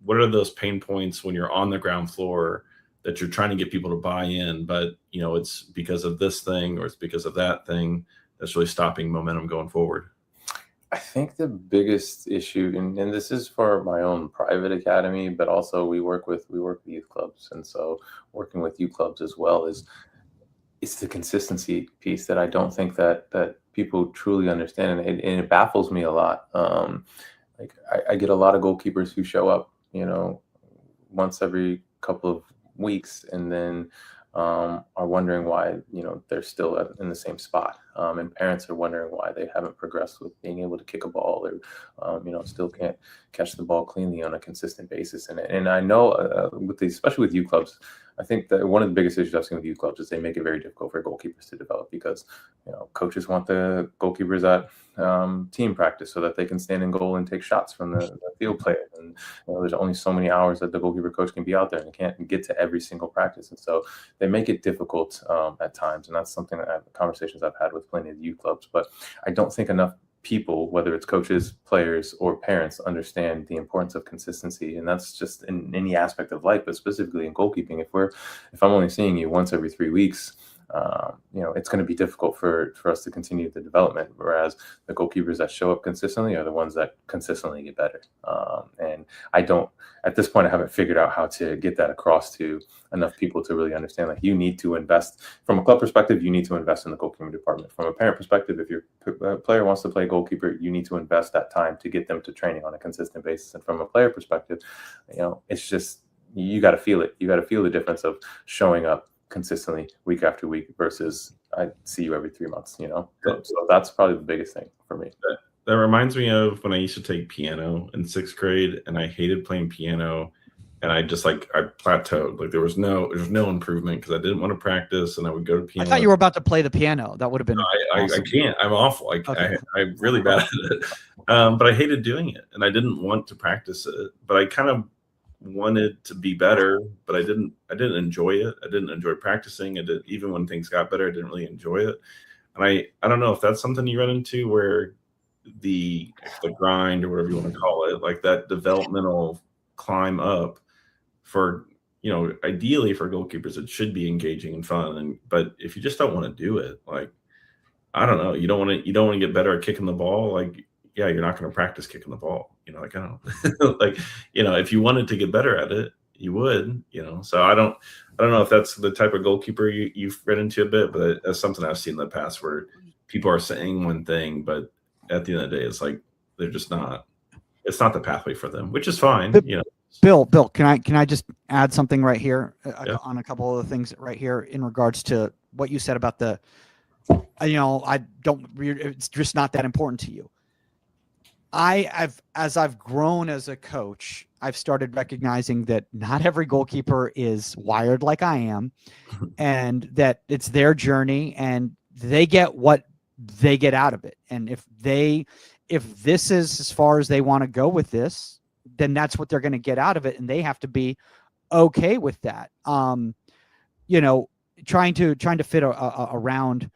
What are those pain points when you're on the ground floor that you're trying to get people to buy in, but it's because of this thing or it's because of that thing that's really stopping momentum going forward?
I think the biggest issue, and this is for my own private academy, but also we work with youth clubs, and so working with youth clubs as well, is it's the consistency piece that I don't think that people truly understand, and it baffles me a lot. Like I get a lot of goalkeepers who show up, once every couple of weeks, and then are wondering why they're still in the same spot. and parents are wondering why they haven't progressed with being able to kick a ball, or still can't catch the ball cleanly on a consistent basis. And I know especially with youth clubs, I think that one of the biggest issues I've seen with youth clubs is they make it very difficult for goalkeepers to develop, because coaches want the goalkeepers at team practice so that they can stand in goal and take shots from the field players. And there's only so many hours that the goalkeeper coach can be out there, and can't get to every single practice. And so they make it difficult at times. And that's something that conversations I've had with plenty of youth clubs. But I don't think enough people, whether it's coaches, players, or parents, understand the importance of consistency. And that's just in any aspect of life, but specifically in goalkeeping. If I'm only seeing you once every 3 weeks, it's going to be difficult for us to continue the development. Whereas the goalkeepers that show up consistently are the ones that consistently get better. And at this point, I haven't figured out how to get that across to enough people to really understand, like, you need to invest from a club perspective. You need to invest in the goalkeeping department. From a parent perspective, if your player wants to play goalkeeper, you need to invest that time to get them to training on a consistent basis. And from a player perspective, it's just, you got to feel it. You got to feel the difference of showing up consistently week after week versus I see you every 3 months, So that's probably the biggest thing for me.
That reminds me of when I used to take piano in 6th grade, and I hated playing piano, and I just I plateaued. Like there was no improvement because I didn't want to practice, and I would go to piano.
I thought you were about to play the piano. That would have been.
I can't. I'm awful. I'm really bad at it. But I hated doing it, and I didn't want to practice it. But I kind of wanted to be better, but I didn't enjoy it. I didn't enjoy practicing. Even when things got better, I didn't really enjoy it. And I don't know if that's something you run into, where the grind, or whatever you want to call it, like that developmental climb up for, ideally for goalkeepers, it should be engaging and fun. But if you just don't want to do it, like, I don't know, you don't want to get better at kicking the ball. Like, yeah, you're not going to practice kicking the ball. I don't if you wanted to get better at it, you would, So I don't know if that's the type of goalkeeper you've run into a bit, but that's something I've seen in the past, where people are saying one thing, but at the end of the day, it's like they're just not. It's not the pathway for them, which is fine.
Bill, can I just add something right here on a couple of the things right here in regards to what you said about the, it's just not that important to you. As I've grown as a coach, I've started recognizing that not every goalkeeper is wired like I am, and that it's their journey, and they get what they get out of it. And if this is as far as they want to go with this, then that's what they're going to get out of it, and they have to be okay with that. Trying to fit a round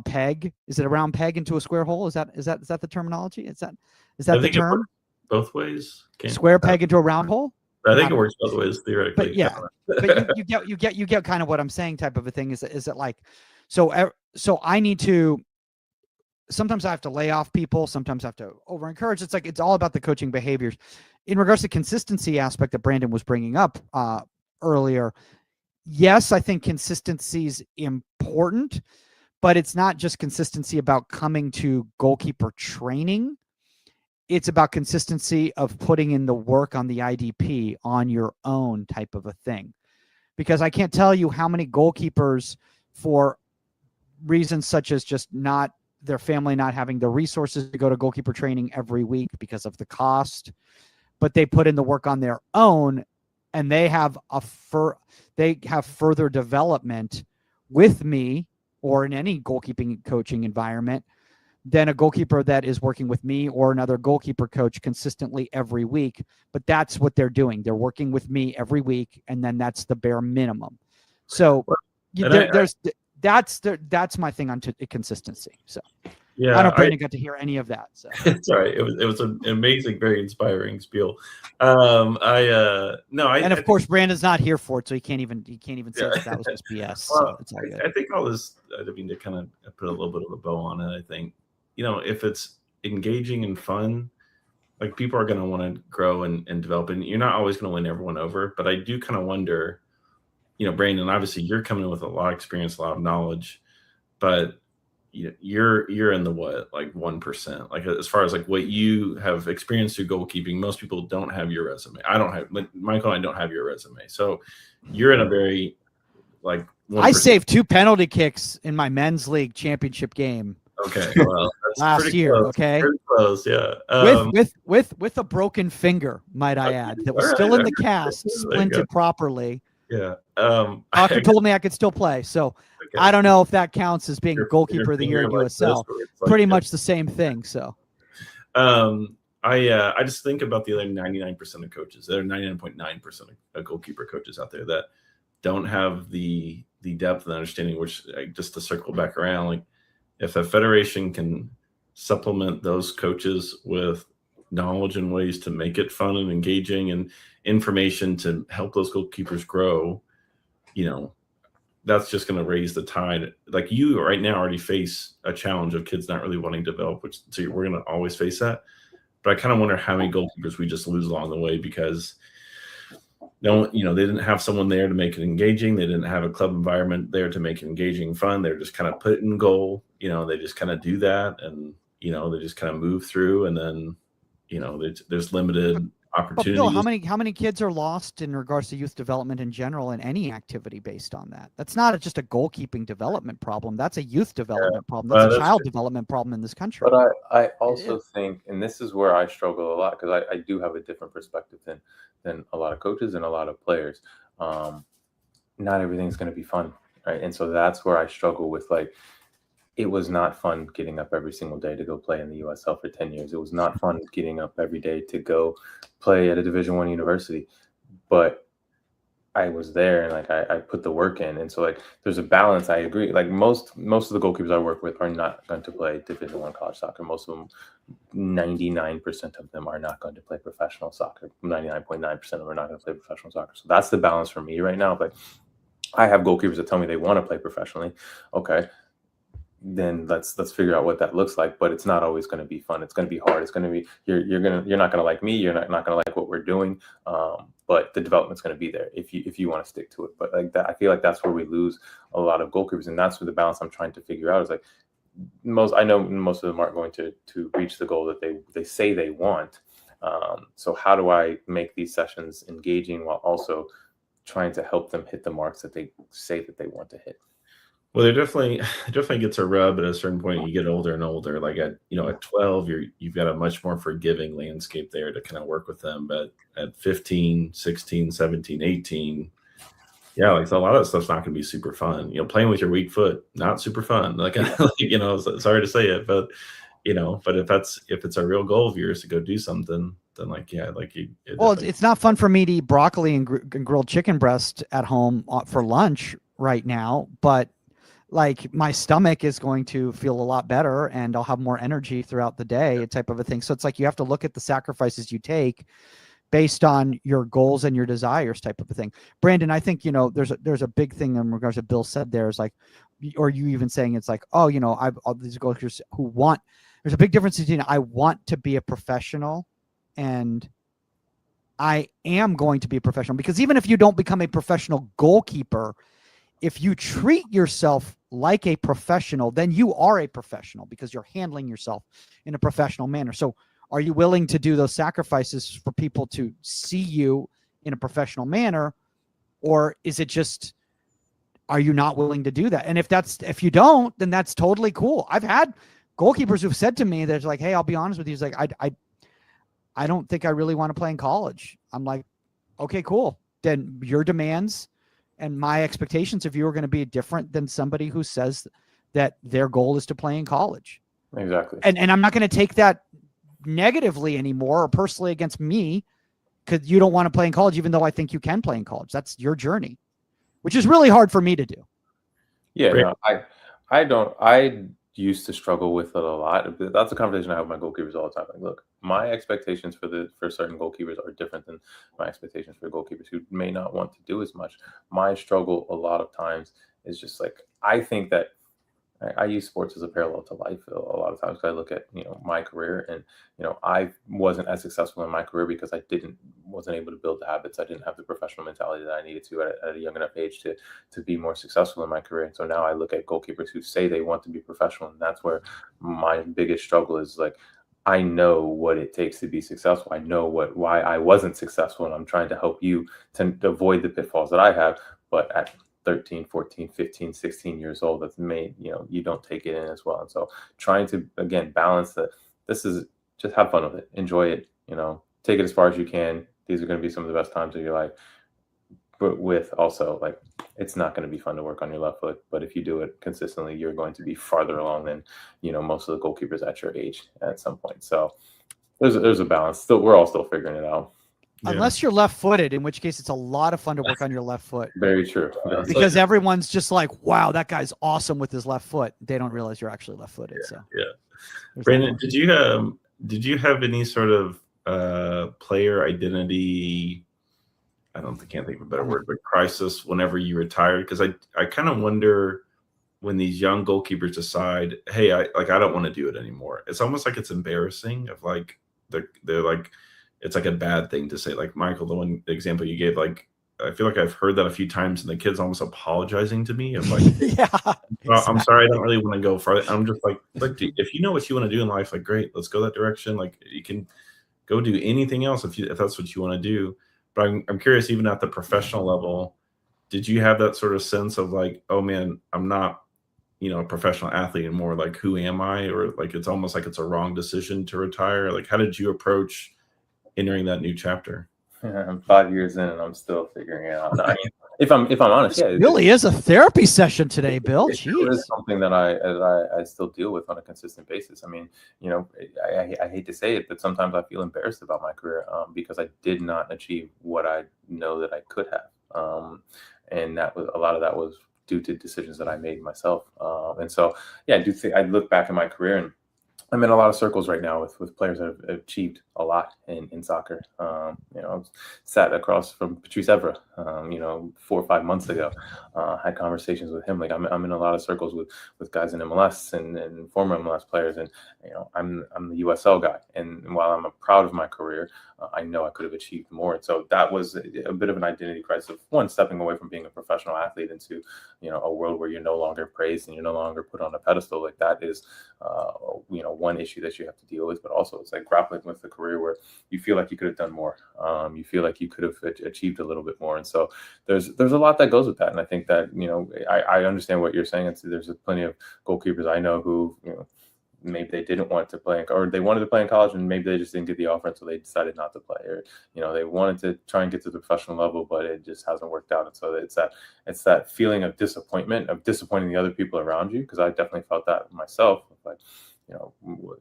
peg, is it a round peg into a square hole? Is that the terminology? Is that the term?
Both ways.
Square peg into a round hole.
I think it works both ways theoretically.
But yeah, but you get kind of what I'm saying, type of a thing. Is it like, so I need to. Sometimes I have to lay off people. Sometimes I have to over encourage. It's all about the coaching behaviors. In regards to consistency aspect that Brandon was bringing up earlier, yes, I think consistency is important, but it's not just consistency about coming to goalkeeper training. It's about consistency of putting in the work on the IDP on your own, type of a thing. Because I can't tell you how many goalkeepers, for reasons such as just their family not having the resources to go to goalkeeper training every week because of the cost, but they put in the work on their own, and they have further development with me or in any goalkeeping coaching environment than a goalkeeper that is working with me or another goalkeeper coach consistently every week. But that's what they're doing. They're working with me every week, and then that's the bare minimum. So that's my thing on consistency. So yeah, I don't know, Brandon got to hear any of that. So
it's all right. It was an amazing, very inspiring spiel.
And of course, Brandon's not here for it, so he can't even say that was just BS.
Well,
so it's all good.
I think all this, to kind of put a little bit of a bow on it, I think, if it's engaging and fun, like, people are going to want to grow and develop, and you're not always going to win everyone over. But I do kind of wonder, Brandon, obviously you're coming in with a lot of experience, a lot of knowledge, but you're in the 1%, like, as far as like what you have experienced through goalkeeping. Most people don't have your resume. Michael and I don't have your resume. So you're in a very like 1%.
I saved 2 penalty kicks in my men's league championship game.
Okay, well, that's
last
pretty
year.
close.
Okay,
Pretty close, yeah.
with a broken finger, might I add, that was still in the cast, splinted properly.
Yeah.
Doctor told me I could still play, so
okay.
I don't know if that counts as being goalkeeper of the year in USL. Pretty much the same thing. So,
I just think about the other 99% of coaches. There are 99.9% of goalkeeper coaches out there that don't have the depth and understanding. Which, just to circle back around, like if the federation can supplement those coaches with knowledge and ways to make it fun and engaging and information to help those goalkeepers grow, that's just going to raise the tide. Like you right now already face a challenge of kids not really wanting to develop, so we're going to always face that. But I kind of wonder how many goalkeepers we just lose along the way because they didn't have someone there to make it engaging. They didn't have a club environment there to make it engaging and fun. They're just kind of put in goal. They just kind of do that, and they just kind of move through, and then there's limited opportunities.
But Bill, how many kids are lost in regards to youth development in general in any activity based on that? That's not just a goalkeeping development problem. That's a youth development problem. That's a child development problem in this country.
But I also think, and this is where I struggle a lot, because I do have a different perspective than a lot of coaches and a lot of players. Not everything's going to be fun, right? And so that's where I struggle with, like, it was not fun getting up every single day to go play in the USL for 10 years. It was not fun getting up every day to go play at a Division I university, but I was there and like I put the work in. And so like there's a balance. I agree. Like most of the goalkeepers I work with are not going to play Division I college soccer. Most of them, 99% of them are not going to play professional soccer. 99.9% of them are not going to play professional soccer. So that's the balance for me right now. But I have goalkeepers that tell me they want to play professionally. Okay, then let's figure out what that looks like. But it's not always going to be fun. It's going to be hard. It's going to be you're not going to like me. You're not going to like what we're doing. But the development's going to be there if you want to stick to it. But like that, I feel like that's where we lose a lot of goalkeepers, and that's where the balance I'm trying to figure out is like I know most of them aren't going to reach the goal that they say they want. So how do I make these sessions engaging while also trying to help them hit the marks that they say that they want to hit?
Well, it definitely gets a rub at a certain point. You get older and older. Like at 12, you've got a much more forgiving landscape there to kind of work with them. But at 15, 16, 17, 18, yeah, like a lot of that stuff's not going to be super fun. Playing with your weak foot, not super fun. Like, sorry to say it, but but if it's a real goal of yours to go do something, then
it's not fun for me to eat broccoli and grilled chicken breast at home for lunch right now, but like my stomach is going to feel a lot better and I'll have more energy throughout the day, type of a thing. So it's like you have to look at the sacrifices you take based on your goals and your desires, type of a thing. Brandon, I think, there's a big thing in regards to Bill said there is like, or you even saying it's like, I've all these goalkeepers who want, there's a big difference between I want to be a professional and I am going to be a professional, because even if you don't become a professional goalkeeper, if you treat yourself like a professional, then you are a professional because you're handling yourself in a professional manner. So are you willing to do those sacrifices for people to see you in a professional manner? Or is it just, are you not willing to do that? And if you don't, then that's totally cool. I've had goalkeepers who've said to me, they're like, hey, I'll be honest with you. It's like, I don't think I really want to play in college. I'm like, okay, cool. Then your demands and my expectations of you are going to be different than somebody who says that their goal is to play in college.
Exactly.
And I'm not going to take that negatively anymore or personally against me because you don't want to play in college, even though I think you can play in college. That's your journey, which is really hard for me to do.
Yeah, no, I used to struggle with it a lot. That's a conversation I have with my goalkeepers all the time. Like, look, my expectations for certain goalkeepers are different than my expectations for goalkeepers who may not want to do as much. My struggle a lot of times is just like, I think that I use sports as a parallel to life a lot of times, because I look at my career, and I wasn't as successful in my career because I wasn't able to build the habits. I didn't have the professional mentality that I needed to at a young enough age to be more successful in my career. And so now I look at goalkeepers who say they want to be professional, and that's where my biggest struggle is. Like, I know what it takes to be successful. I know why I wasn't successful, and I'm trying to help you to avoid the pitfalls that I have. But 13, 14, 15, 16 years old that's made, you don't take it in as well. And so trying to, again, balance that. This is just have fun with it, enjoy it, take it as far as you can. These are going to be some of the best times of your life. But with also, like, it's not going to be fun to work on your left foot. But if you do it consistently, you're going to be farther along than, most of the goalkeepers at your age at some point. So there's a balance. Still, we're all still figuring it out.
Yeah. Unless you're left-footed, in which case it's a lot of fun to work on your left foot.
Very true.
Because everyone's just like, wow, that guy's awesome with his left foot. They don't realize you're actually left-footed.
Yeah,
so
yeah. Brandon, did you have any sort of player identity? Can't think of a better word, but crisis whenever you retired? Because I kind of wonder when these young goalkeepers decide, hey, I don't want to do it anymore. It's almost like it's embarrassing of like they're like, it's like a bad thing to say. Like Michael, the example you gave, like I feel like I've heard that a few times, and the kid's almost apologizing to me. I'm like,
yeah,
well, I'm sorry, I don't really want to go farther. I'm just like, look, if you know what you want to do in life, like great, let's go that direction. Like you can go do anything else if that's what you want to do. But I'm curious, even at the professional level, did you have that sort of sense of like, oh man, I'm not, a professional athlete anymore. Like, who am I? Or like, it's almost like it's a wrong decision to retire. Like, how did you approach entering that new chapter?
I'm 5 years in and I'm still figuring it out. I mean, if I'm honest,
it really is a therapy session today, Bill.
It is something that I still deal with on a consistent basis. I mean, I hate to say it, but sometimes I feel embarrassed about my career because I did not achieve what I know that I could have, and that was a lot of that was due to decisions that I made myself. And so, yeah, I do think I look back at my career and I'm in a lot of circles right now with players that have achieved a lot in soccer. I sat across from Patrice Evra, 4 or 5 months ago. Had conversations with him. Like I'm in a lot of circles with guys in MLS and former MLS players, and I'm the USL guy. And while I'm proud of my career, I know I could have achieved more. And so that was a bit of an identity crisis of one, stepping away from being a professional athlete into a world where you're no longer praised and you're no longer put on a pedestal. Like that is one issue that you have to deal with, but also it's like grappling with the career where you feel like you could have done more. You feel like you could have achieved a little bit more. And so there's a lot that goes with that. And I think that, I understand what you're saying. There's plenty of goalkeepers I know who, maybe they didn't want to play, or they wanted to play in college and maybe they just didn't get the offer. And so they decided not to play, or, they wanted to try and get to the professional level, but it just hasn't worked out. And so it's that feeling of disappointment, of disappointing the other people around you. Cause I definitely felt that myself. Like,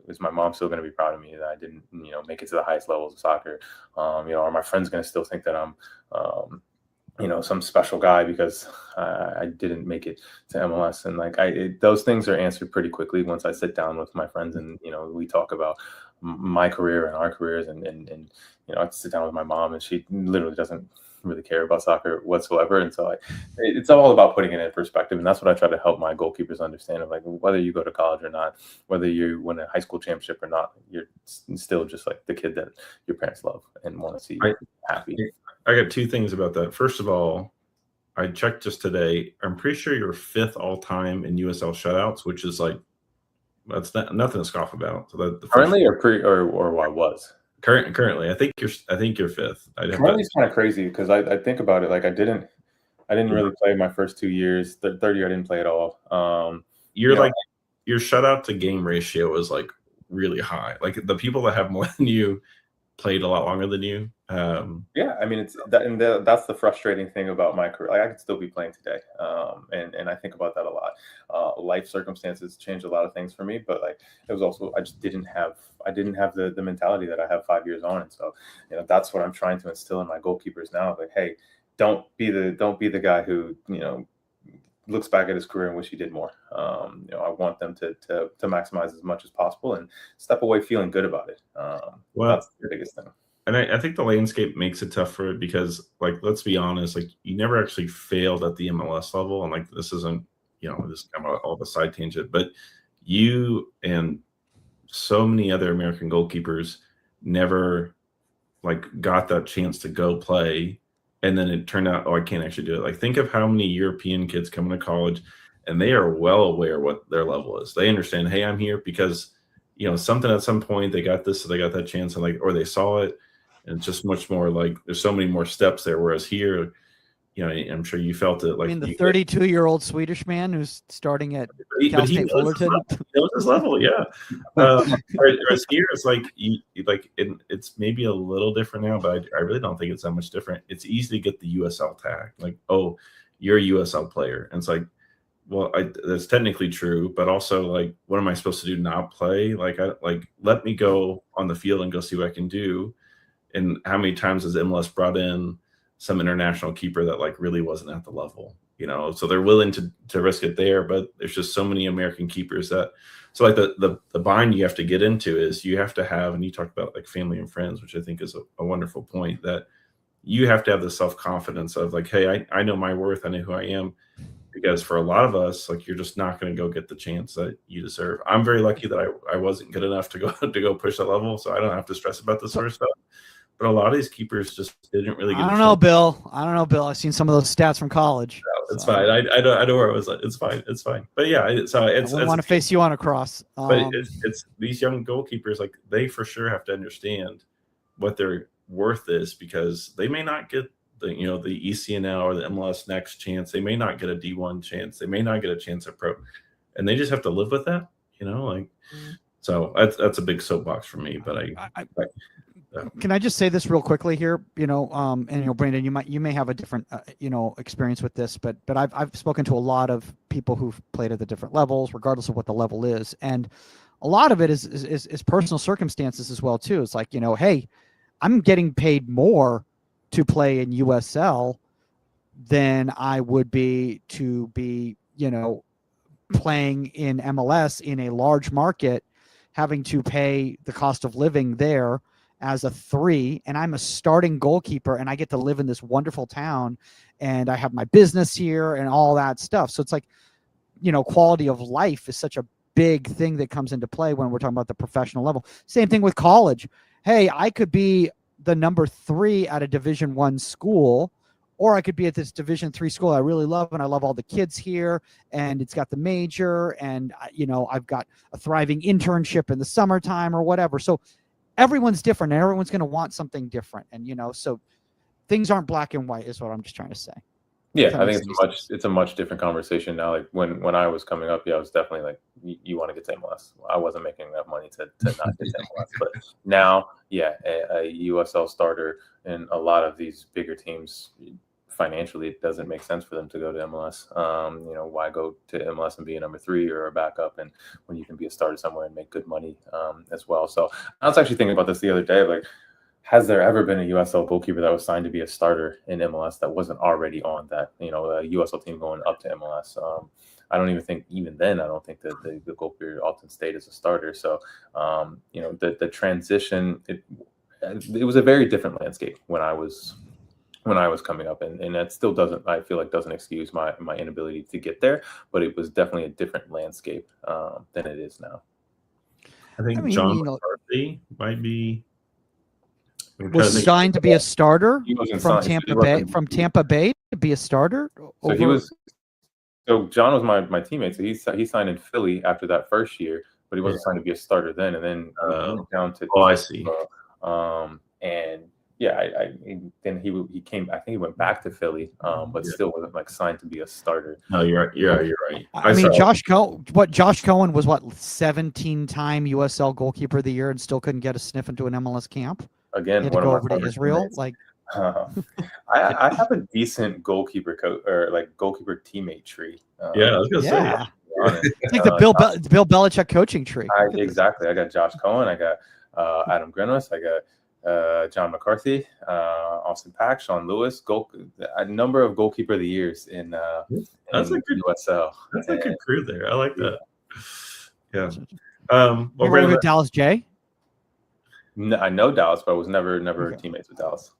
is my mom still going to be proud of me that I didn't, make it to the highest levels of soccer? Are my friends going to still think that I'm, some special guy because I didn't make it to MLS? And like those things are answered pretty quickly once I sit down with my friends and we talk about my career and our careers, and I sit down with my mom and she literally doesn't really care about soccer whatsoever. And so it's all about putting it in perspective, and that's what I try to help my goalkeepers understand, of like, whether you go to college or not, whether you win a high school championship or not, you're still just like the kid that your parents love and want to see happy.
I got 2 things about that. First of all, I checked just today. I'm pretty sure you're 5th all time in USL shutouts, which is like, that's nothing to scoff about. So that
currently or what was
currently, I think you're 5th.
Currently is kind of crazy because I think about it. Like I didn't really play my first 2 years. The third year I didn't play at all.
Your shutout to game ratio is like really high. Like the people that have more than you played a lot longer than you.
Yeah, I mean it's that, and that's the frustrating thing about my career. Like I could still be playing today, and I think about that a lot. Life circumstances changed a lot of things for me, but like it was also I didn't have the mentality that I have 5 years on, and so that's what I'm trying to instill in my goalkeepers now. Like, hey, don't be the guy who looks back at his career and wish he did more. I want them to maximize as much as possible and step away feeling good about it. That's the biggest thing.
And I think the landscape makes it tough for it because, like, let's be honest, like you never actually failed at the MLS level. And like, this isn't, this is kind of all of a side tangent, but you and so many other American goalkeepers never like got that chance to go play. And then it turned out, oh, I can't actually do it. Like, think of how many European kids come into college and they are well aware what their level is. They understand, hey, I'm here because, something at some point they got this, so they got that chance, and like, or they saw it. And it's just much more like there's so many more steps there. Whereas here, you know, I'm sure you felt it.
I
Like
mean, the 32-year-old Swedish man who's starting at Cal
but he
State
knows his
Fullerton.
level. He knows his level, yeah. Whereas here, it's like it's maybe a little different now, but I really don't think it's that much different. It's easy to get the USL tag, like, oh, you're a USL player, and it's like, well, that's technically true, but also, like, what am I supposed to do? Not play? Like, let me go on the field and go see what I can do. And how many times has MLS brought in some international keeper that like really wasn't at the level, you know? So they're willing to risk it there, but there's just so many American keepers that, so like the bind you have to get into is you have to have, and you talked about like family and friends, which I think is a wonderful point, that you have to have the self-confidence of like, hey, I know my worth, I know who I am. Because for a lot of us, like, you're just not going to go get the chance that you deserve. I'm very lucky that I wasn't good enough to go push that level, so I don't have to stress about this sort of stuff. But a lot of these keepers just didn't really get.
I don't know, Bill. I've seen some of those stats from college.
No, it's fine. I know where I was. It's fine. But yeah, I
wouldn't want to face you on a cross.
But it's these young goalkeepers, like, they for sure have to understand what their worth is, because they may not get the ECNL or the MLS Next chance. They may not get a D1 chance. They may not get a chance at pro, and they just have to live with that. So that's a big soapbox for me. But
can I just say this real quickly here? And Brandon, you may have a different experience with this, but I've spoken to a lot of people who've played at the different levels, regardless of what the level is, and a lot of it is personal circumstances as well too. It's like, hey, I'm getting paid more to play in USL than I would be to be playing in MLS in a large market, having to pay the cost of living there as a 3, and I'm a starting goalkeeper, and I get to live in this wonderful town, and I have my business here and all that stuff. So it's like, quality of life is such a big thing that comes into play when we're talking about the professional level. Same thing with college. Hey, I could be the number 3 at a Division I school, or I could be at this Division III school I really love, and I love all the kids here, and it's got the major, and I've got a thriving internship in the summertime or whatever. So everyone's different, and everyone's going to want something different, and so things aren't black and white is what I'm just trying to say.
Yeah, I think it's a much different conversation now. Like when I was coming up, I was definitely like, you want to get to MLS. I wasn't making enough money to not get to MLS. But now, a USL starter in a lot of these bigger teams, financially, it doesn't make sense for them to go to MLS. Why go to MLS and be a number 3 or a backup, and when you can be a starter somewhere and make good money as well. So I was actually thinking about this the other day, like, has there ever been a USL goalkeeper that was signed to be a starter in MLS that wasn't already on that, a USL team going up to MLS? I don't even think, even then, I don't think that the goalkeeper often stayed as a starter. So, the transition, it was a very different landscape when I was coming up, and that still doesn't excuse my inability to get there, but it was definitely a different landscape than it is now.
I think John McCarthy might be.
Was signed to be a starter from Tampa Bay to be a starter.
So John was my teammate. So he signed in Philly after that first year, but he wasn't signed to be a starter then. And then went down to
I see.
Then he came. I think he went back to Philly, but still wasn't like signed to be a starter.
No, you're right. You're right.
I mean, Josh Cohen was 17-time USL goalkeeper of the year and still couldn't get a sniff into an MLS camp.
Again,
he had to go over to Israel. Like,
I have a decent goalkeeper goalkeeper teammate tree.
I was gonna say.
It's like the Bill Belichick coaching tree.
Exactly. I got Josh Cohen. I got Adam Grenwis. I got John McCarthy, Austin Pack, Sean Lewis. A number of goalkeeper of the years in USL.
That's a good crew there. I like that. Yeah.
Brandon, Dallas J.
No, I know Dallas, but I was never teammates with Dallas.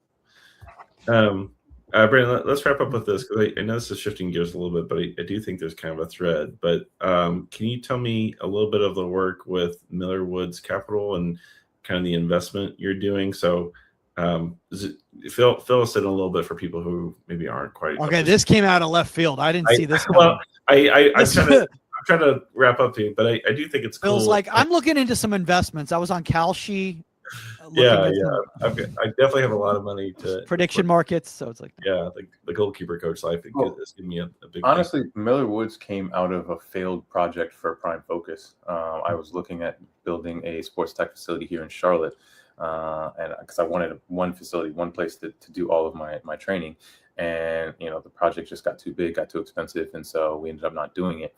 Brandon, let's wrap up with this, because I know this is shifting gears a little bit, but I do think there's kind of a thread. But can you tell me a little bit of the work with Miller Woods Capital and kind of the investment you're doing? So fill us in a little bit for people who maybe aren't quite.
Okay, this came out of left field. I didn't see this coming.
Well, I'm trying to wrap up here, but I do think it's cool.
Bill's like, I'm looking into some investments. I was on Kalshi
Yeah,
at
yeah.
some
I definitely have a lot of money to
prediction markets. So it's like,
yeah, the goalkeeper coach life
Well,
is giving me a big
honestly, Miller Woods came out of a failed project for Prime Focus. I was looking at building a sports tech facility here in Charlotte, and because I wanted one facility, one place to do all of my training, and the project just got too big, got too expensive, and so we ended up not doing it.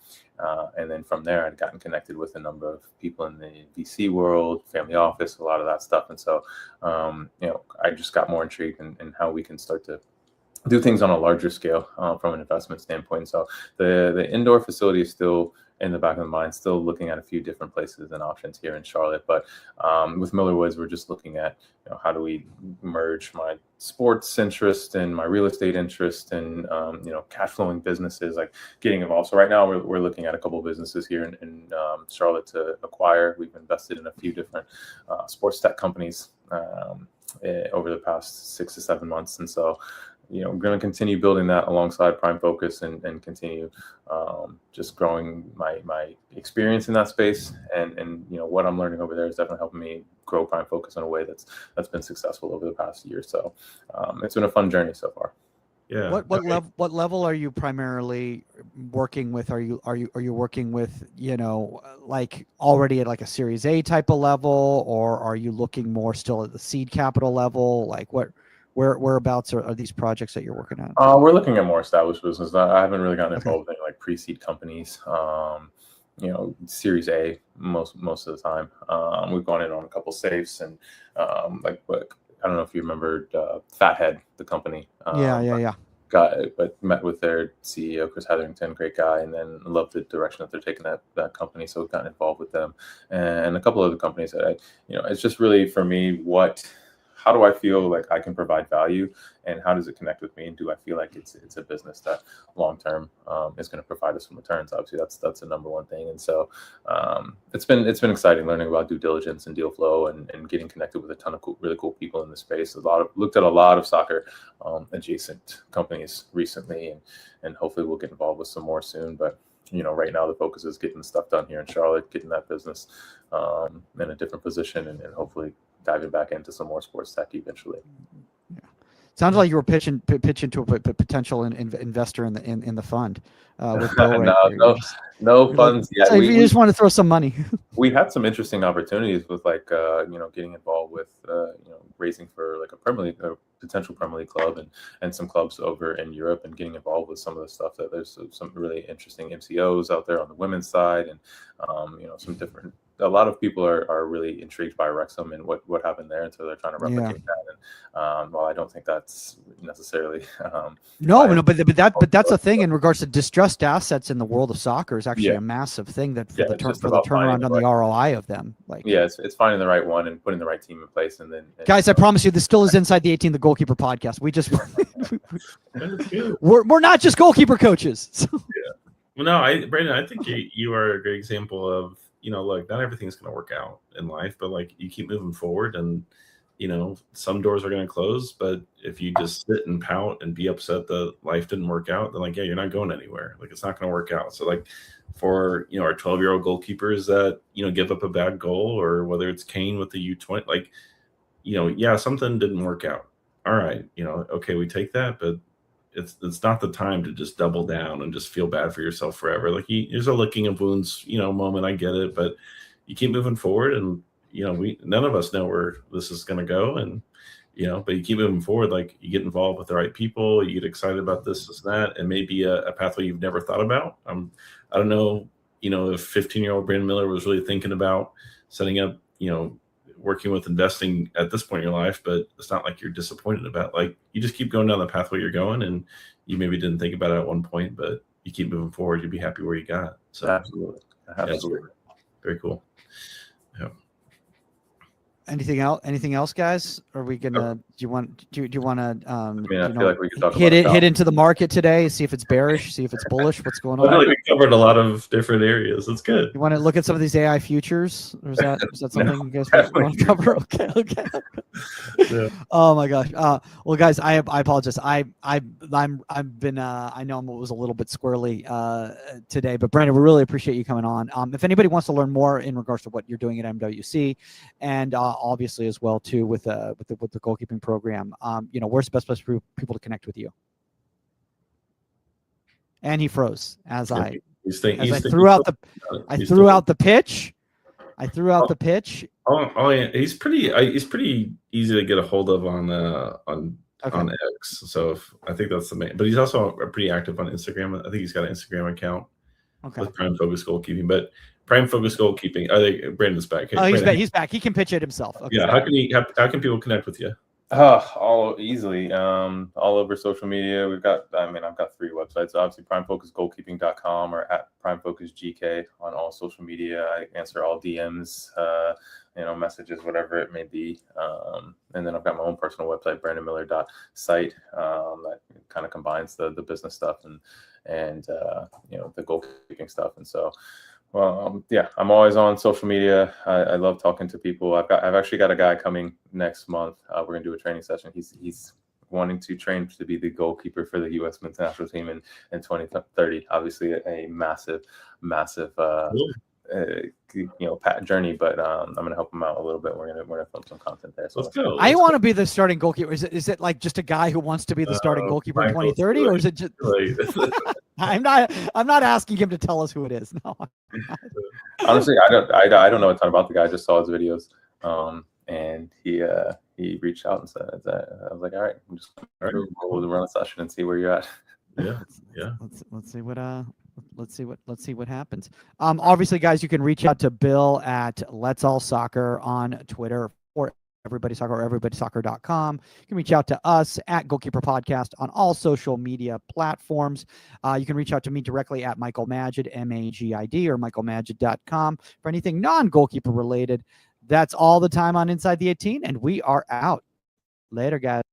And then from there, I'd gotten connected with a number of people in the VC world, family office, a lot of that stuff, and so I just got more intrigued in how we can start to do things on a larger scale from an investment standpoint. So the indoor facility is still in the back of the mind, still looking at a few different places and options here in Charlotte. But with Miller Woods, we're just looking at how do we merge my sports interest and my real estate interest and cash flowing businesses, like getting involved. So right now we're looking at a couple of businesses here in Charlotte to acquire. We've invested in a few different sports tech companies over the past 6 to 7 months, and so we're going to continue building that alongside Prime Focus and continue just growing my experience in that space. And what I'm learning over there is definitely helping me grow Prime Focus in a way that's been successful over the past year. So it's been a fun journey so far.
Yeah.
What level are you primarily working with? Are you working with like already at like a Series A type of level, or are you looking more still at the seed capital level? Like whereabouts are these projects that you're working on?
We're looking at more established business. I haven't really gotten involved in like pre-seed companies. Series A most of the time. We've gone in on a couple safes and I don't know if you remember Fathead, the company.
Yeah.
But met with their CEO, Chris Hetherington, great guy, and then loved the direction that they're taking that company. So we've gotten involved with them and a couple other companies that it's just really for me, how do I feel like I can provide value, and how does it connect with me? And do I feel like it's a business that long term is going to provide us some returns? Obviously, that's the number one thing. And so it's been exciting learning about due diligence and deal flow and getting connected with a ton of really cool people in the space. Looked at a lot of soccer adjacent companies recently, and hopefully we'll get involved with some more soon. But right now the focus is getting stuff done here in Charlotte, getting that business in a different position, and hopefully diving back into some more sports tech eventually.
Yeah. Sounds like you were pitching to a potential investor in the fund. With Bill right
no funds yet.
So you just want to throw some money.
We had some interesting opportunities with getting involved with raising for like a potential Premier League club and some clubs over in Europe, and getting involved with some of the stuff that there's some really interesting MCOs out there on the women's side, and a lot of people are really intrigued by Wrexham and what happened there, and so they're trying to replicate that. And while I don't think that's necessarily
but that's a thing in regards to distressed assets in the world of soccer is actually a massive thing that for the turnaround on the ROI of them.
It's finding the right one and putting the right team in place, and then
guys, I promise you, this still is Inside the 18, the Goalkeeper Podcast. We just we're not just goalkeeper coaches. So.
Yeah. Well, no, Brandon, I think you are a great example of look, not everything's going to work out in life, but like you keep moving forward, and some doors are going to close. But if you just sit and pout and be upset that life didn't work out, then you're not going anywhere. Like it's not going to work out. So like for our 12-year-old goalkeepers that give up a bad goal, or whether it's Kane with the U20, something didn't work out. All right, okay, we take that, but it's not the time to just double down and just feel bad for yourself forever. Like there's a licking of wounds, moment. I get it, but you keep moving forward, and none of us know where this is going to go, and but you keep moving forward. Like you get involved with the right people, you get excited about this and that, and maybe a pathway you've never thought about. I don't know, if 15-year-old Brandon Miller was really thinking about setting up, working with investing at this point in your life, but it's not like you're disappointed about. Like you just keep going down the pathway you're going, and you maybe didn't think about it at one point, but you keep moving forward, you'd be happy where you got. So
absolutely.
Very cool. Yeah.
Anything else, guys? Are we gonna you want to
I mean, I feel like we could talk
hit
about
hit into the market today, see if it's bearish, see if it's bullish, what's going
I feel
on?
like we covered a lot of different areas. That's good.
You want to look at some of these AI futures, or is that something you guys
definitely
want to cover? Okay.
Yeah.
Oh my gosh. Well, guys, I apologize. I've been I know I was a little bit squirrely today, but Brandon, we really appreciate you coming on. If anybody wants to learn more in regards to what you're doing at MWC, and obviously as well too with the goalkeeping program, where's the best place for people to connect with you? And he froze as I threw out the pitch. I threw out the pitch.
Oh yeah, he's pretty easy to get a hold of on X. So I think that's the main. But he's also pretty active on Instagram. I think he's got an Instagram account with Prime Focus Goalkeeping. But Prime Focus Goalkeeping, I think Brandon's back.
Oh, he's back. He can pitch it himself. Okay.
Yeah. How can people connect with you?
All easily, all over social media. I've got 3 websites. Obviously, primefocusgoalkeeping.com or at primefocusgk on all social media. I answer all DMs, messages, whatever it may be. And then I've got my own personal website, brandonmiller.site, that kind of combines the business stuff and the goalkeeping stuff. And so, I'm always on social media. I love talking to people. I've actually got a guy coming next month. We're gonna do a training session. He's wanting to train to be the goalkeeper for the U.S. men's national team in 2030. Obviously, a massive journey, but I'm gonna help him out a little bit. We're gonna film some content there. So
let's go.
I want to be the starting goalkeeper. Is it like just a guy who wants to be the starting goalkeeper in 2030, or is it just? I'm not asking him to tell us who it is. No.
Honestly, I don't know a ton about the guy. I just saw his videos, and he reached out and said that. I was like, all right, we'll run a session and see where you're at.
Yeah.
Let's see what happens. Obviously, guys, you can reach out to Bill at Let's All Soccer on Twitter or Everybody Soccer or everybodysoccer.com. You can reach out to us at Goalkeeper Podcast on all social media platforms. You can reach out to me directly at Michael Magid, MAGID, or michaelmagid.com for anything non-goalkeeper related. That's all the time on Inside the 18, and we are out. Later, guys.